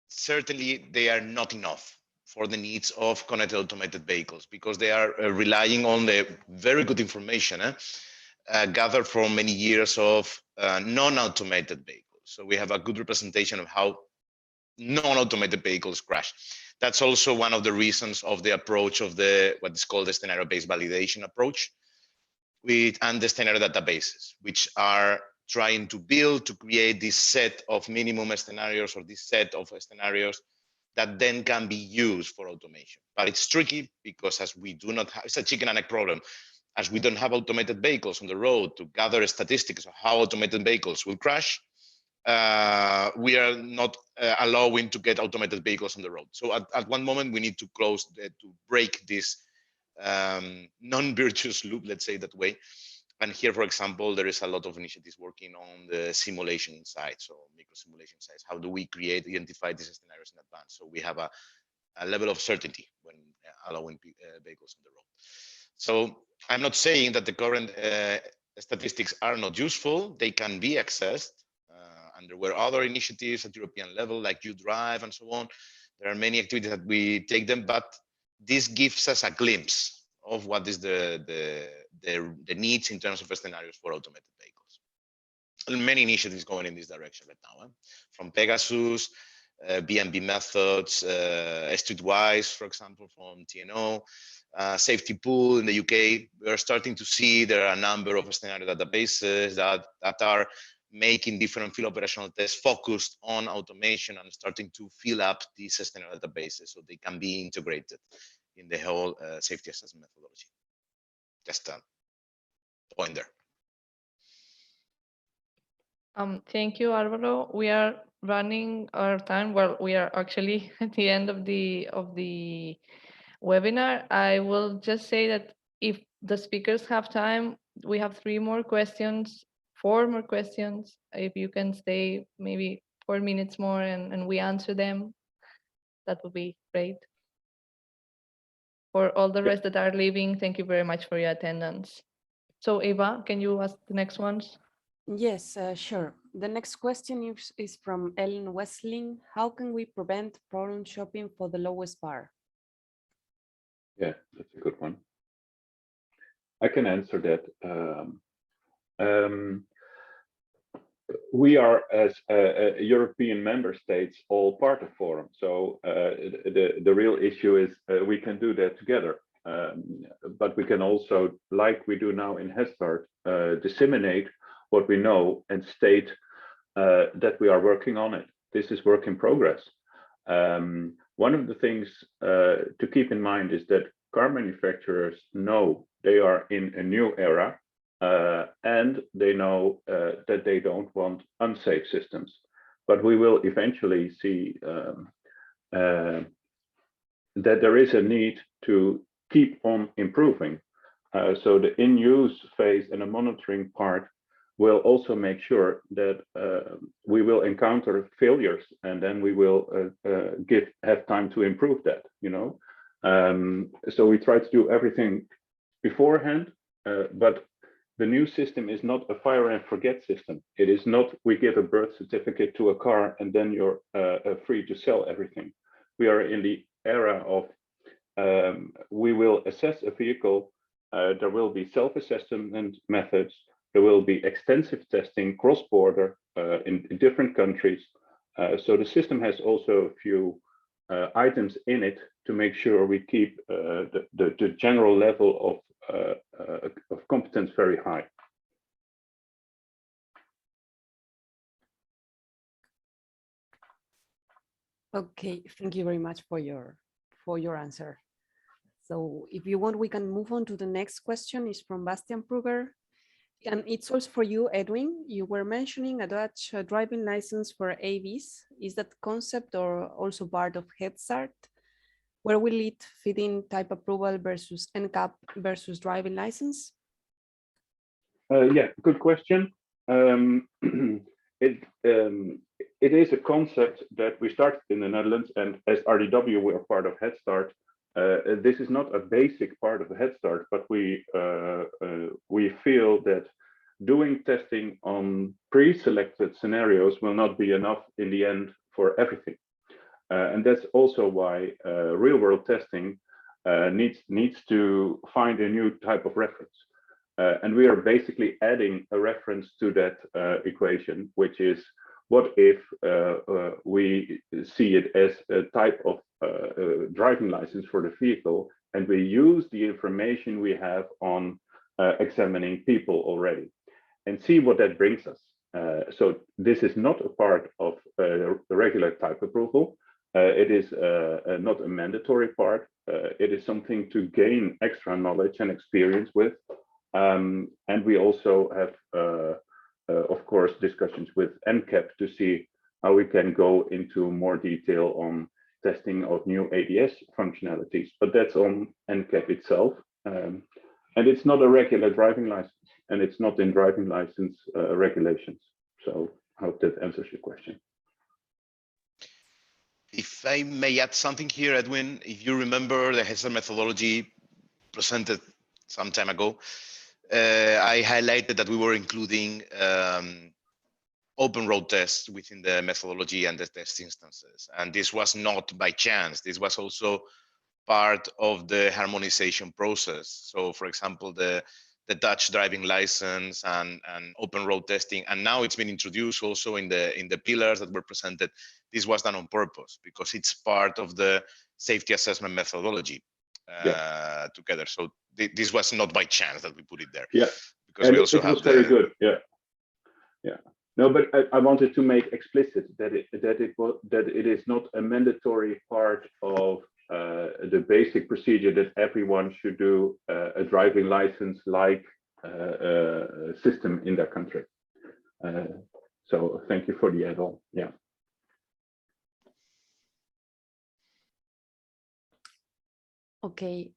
certainly they are not enough for the needs of connected automated vehicles, because they are relying on the very good information gathered from many years of non-automated vehicles. So we have a good representation of how non-automated vehicles crash. That's also one of the reasons of the approach of the what is called the scenario-based validation approach, and the scenario databases, which are trying to create this set of minimum scenarios, or this set of scenarios that then can be used for automation. But it's tricky because as we do not have, it's a chicken and egg problem. As we don't have automated vehicles on the road to gather statistics of how automated vehicles will crash, we are not allowing to get automated vehicles on the road. So at one moment we need to to break this non-virtuous loop, let's say that way. And here, for example, there is a lot of initiatives working on the simulation side, so micro simulation sides. How do we identify these scenarios in advance, so we have a level of certainty when allowing vehicles on the road? So I'm not saying that the current statistics are not useful. They can be accessed, and there were other initiatives at European level, like U-Drive and so on. There are many activities that we take them, but this gives us a glimpse of what is the needs in terms of scenarios for automated vehicles. And many initiatives going in this direction right now, from Pegasus, BNB methods, Streetwise, for example, from TNO, Safety Pool in the UK. We are starting to see there are a number of scenario databases that are making different field operational tests focused on automation and starting to fill up these scenario databases so they can be integrated in the whole safety assessment methodology. Just a point there.
Thank you, Alvaro. We are running our time. Well, we are actually at the end of the webinar. I will just say that if the speakers have time, we have 4 more questions. If you can stay maybe 4 minutes more and we answer them, that would be great. For all the rest that are leaving, thank you very much for your attendance. So Eva, can you ask the next ones?
Yes, sure. The next question is from Ellen Westling. How can we prevent problem shopping for the lowest bar?
Yeah, that's a good one. I can answer that. We are, as European member states, all part of Forum. So the real issue is we can do that together. But we can also, like we do now in HEADSTART, disseminate what we know and state that we are working on it. This is work in progress. One of the things to keep in mind is that car manufacturers know they are in a new era, and they know that they don't want unsafe systems. But we will eventually see that there is a need to keep on improving. So the in-use phase and the monitoring part will also make sure that we will encounter failures, and then we will have time to improve that. So we try to do everything beforehand, but the new system is not a fire and forget system. It is not we give a birth certificate to a car and then you're free to sell everything. We are in the era of we will assess a vehicle. There will be self-assessment methods. There will be extensive testing cross-border in different countries. So the system has also a few items in it to make sure we keep the general level of competence very high.
Okay, thank you very much for your answer. So if you want, we can move on to the next question. Is from Bastian Pruger. And it's also for you, Edwin. You were mentioning a Dutch driving license for AVs. Is that concept or also part of HEADSTART? Where will it fit in type approval versus NCAP versus driving license?
Yeah, good question. It is a concept that we started in the Netherlands, and as RDW, we are part of HEADSTART. This is not a basic part of the HEADSTART, but we feel that doing testing on pre-selected scenarios will not be enough in the end for everything. And that's also why real-world testing needs to find a new type of reference. And we are basically adding a reference to that equation, which is what if we see it as a type of driving license for the vehicle, and we use the information we have on examining people already and see what that brings us. So this is not a part of the regular type approval. It is not a mandatory part. It is something to gain extra knowledge and experience with. And we also have, of course, discussions with NCAP to see how we can go into more detail on testing of new ADS functionalities, but that's on NCAP itself. And it's not a regular driving license, and it's not in driving license regulations. So I hope that answers your question.
If I may add something here, Edwin, if you remember the HEADSTART methodology presented some time ago, I highlighted that we were including open road tests within the methodology and the test instances. And this was not by chance. This was also part of the harmonization process. So for example, the Dutch driving license and open road testing, and now it's been introduced also in the pillars that were presented. This was done on purpose because it's part of the safety assessment methodology together. So this was not by chance that we put it there.
Yeah,
because
and
we also
it
have
was very good. Yeah, yeah. No, but I wanted to make explicit that it is not a mandatory part of the basic procedure that everyone should do a driving license like system in their country. So thank you for the add-on. Yeah.
Okay,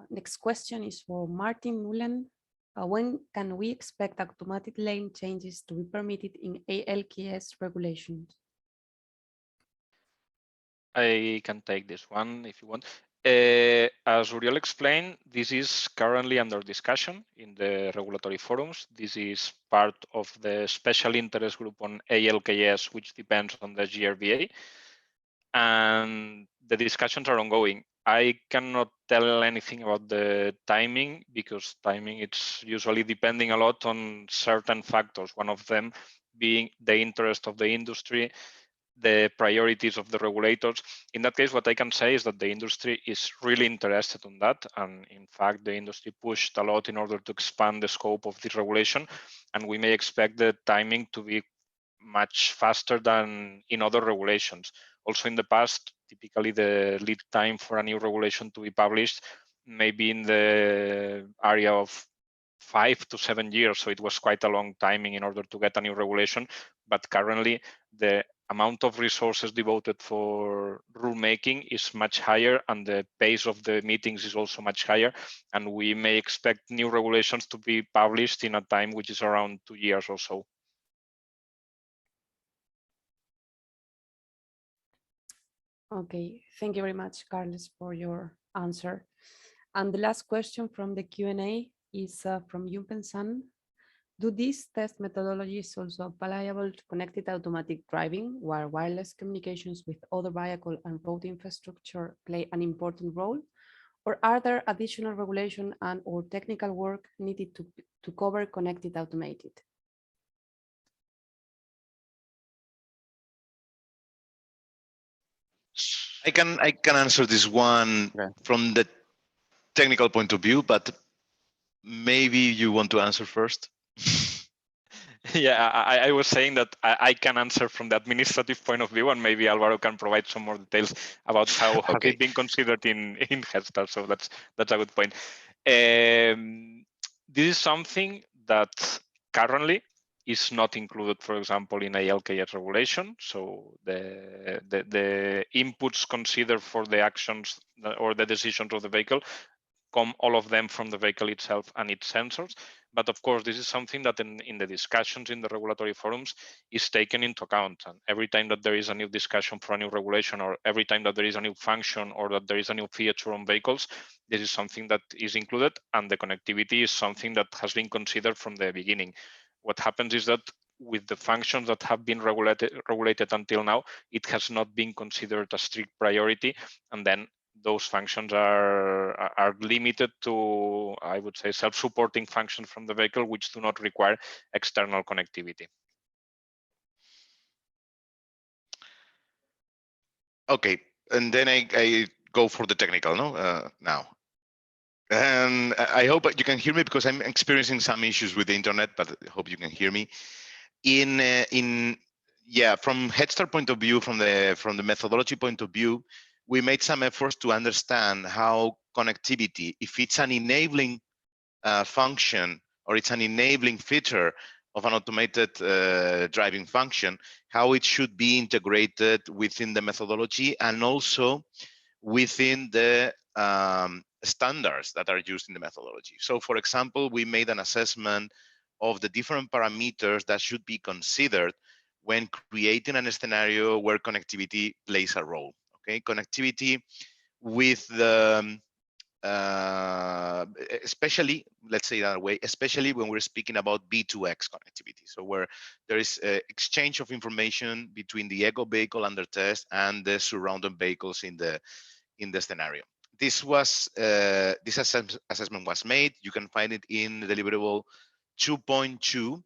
next question is for Martin Mullen. When can we expect automatic lane changes to be permitted in ALKS regulations?
I can take this one if you want. As Uriel explained, this is currently under discussion in the regulatory forums. This is part of the special interest group on ALKS, which depends on the GRBA. And the discussions are ongoing. I cannot tell anything about the timing because timing it's usually depending a lot on certain factors. One of them being the interest of the industry, the priorities of the regulators. In that case, what I can say is that the industry is really interested in that. And in fact, the industry pushed a lot in order to expand the scope of this regulation. And we may expect the timing to be much faster than in other regulations. Also in the past, typically the lead time for a new regulation to be published may be in the area of 5 to 7 years. So it was quite a long timing in order to get a new regulation. But currently, the amount of resources devoted for rulemaking is much higher, and the pace of the meetings is also much higher. And we may expect new regulations to be published in a time which is around 2 years or so.
Okay, thank you very much, Carlos, for your answer. And the last question from the Q&A is from Yumpen San. Do these test methodologies also applicable to connected automatic driving, where wireless communications with other vehicle and road infrastructure play an important role? Or are there additional regulation and or technical work needed to cover connected automated?
I can answer this one from the technical point of view, but maybe you want to answer first.
Yeah, I was saying that I can answer from the administrative point of view, and maybe Alvaro can provide some more details about how has it been considered in HEADSTART. So that's a good point. This is something that currently is not included, for example, in ALKS regulation. So the inputs considered for the actions or the decisions of the vehicle come all of them from the vehicle itself and its sensors. But of course, this is something that in the discussions in the regulatory forums is taken into account. And every time that there is a new discussion for a new regulation, or every time that there is a new function or that there is a new feature on vehicles, this is something that is included, and the connectivity is something that has been considered from the beginning. What happens is that with the functions that have been regulated until now, it has not been considered a strict priority, and then those functions are limited to, I would say, self-supporting functions from the vehicle, which do not require external connectivity.
Okay, and then I go for the technical now. And I hope you can hear me, because I'm experiencing some issues with the internet, but I hope you can hear me. From HEADSTART point of view, from the methodology point of view, we made some efforts to understand how connectivity, if it's an enabling function or it's an enabling feature of an automated driving function, how it should be integrated within the methodology and also within the standards that are used in the methodology. So for example, we made an assessment of the different parameters that should be considered when creating a scenario where connectivity plays a role. Okay, connectivity with the especially, let's say that way, especially when we're speaking about V2X connectivity. So where there is exchange of information between the ego vehicle under test and the surrounding vehicles in the scenario. This was this assessment was made. You can find it in the deliverable 2.2,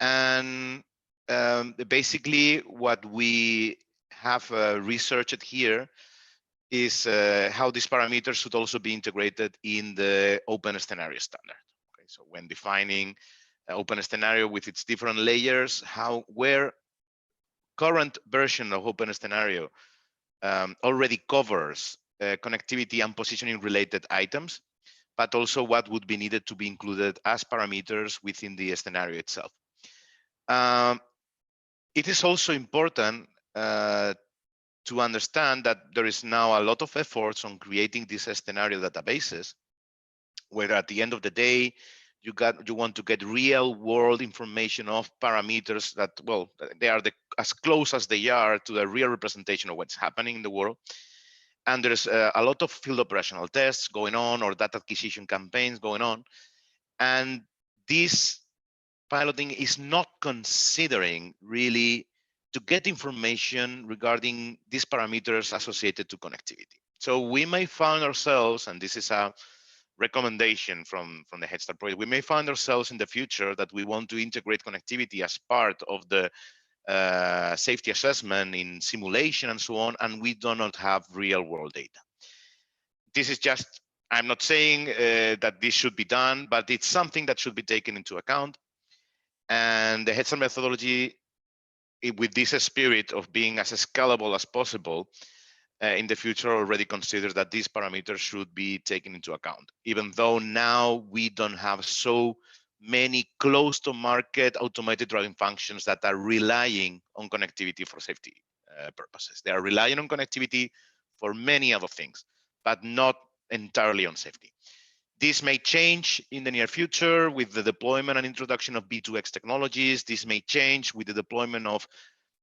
and basically what we have researched here is how these parameters should also be integrated in the open scenario standard. Okay, so when defining open scenario with its different layers, where current version of open scenario already covers connectivity and positioning related items, but also what would be needed to be included as parameters within the scenario itself. It is also important to understand that there is now a lot of efforts on creating these scenario databases, where at the end of the day, you want to get real world information of parameters that, well, they are as close as they are to the real representation of what's happening in the world. And there's a lot of field operational tests going on, or data acquisition campaigns going on. And this piloting is not considering really to get information regarding these parameters associated to connectivity. So we may find ourselves, and this is a recommendation from the HEADSTART project, we may find ourselves in the future that we want to integrate connectivity as part of the safety assessment in simulation and so on, and we do not have real world data. This is just, I'm not saying that this should be done, but it's something that should be taken into account. And the HEADSTART methodology, with this spirit of being as scalable as possible, in the future already considers that these parameters should be taken into account, even though now we don't have so many close to market automated driving functions that are relying on connectivity for safety purposes. They are relying on connectivity for many other things, but not entirely on safety. This may change in the near future with the deployment and introduction of B2X technologies. This may change with the deployment of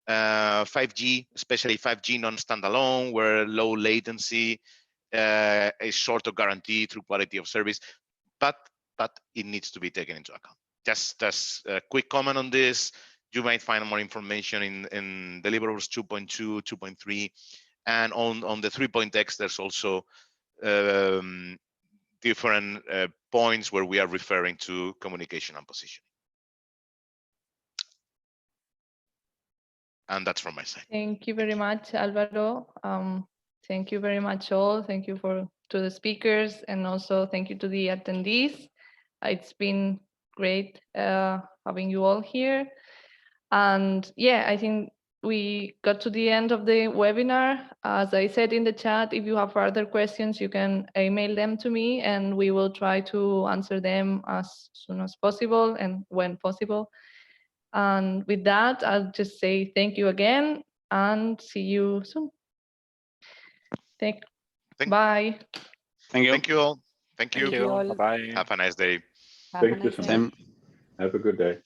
5G, especially 5G non-standalone, where low latency is sort of guaranteed through quality of service, but it needs to be taken into account. Just as a quick comment on this, you might find more information in deliverables 2.2, 2.3, and on the 3.x, there's also different points where we are referring to communication and positioning. And that's from my side.
Thank you very much, Alvaro. Thank you very much all. Thank you to the speakers, and also thank you to the attendees. It's been great having you all here. And yeah, I think we got to the end of the webinar. As I said in the chat, if you have further questions, you can email them to me and we will try to answer them as soon as possible and when possible. And with that, I'll just say thank you again and see you soon. Bye.
Thank you.
Thank you all. Thank you.
Thank you all.
Bye-bye.
Have a nice day.
Have a
Thank you
nice
so
day.
much. Have a good day.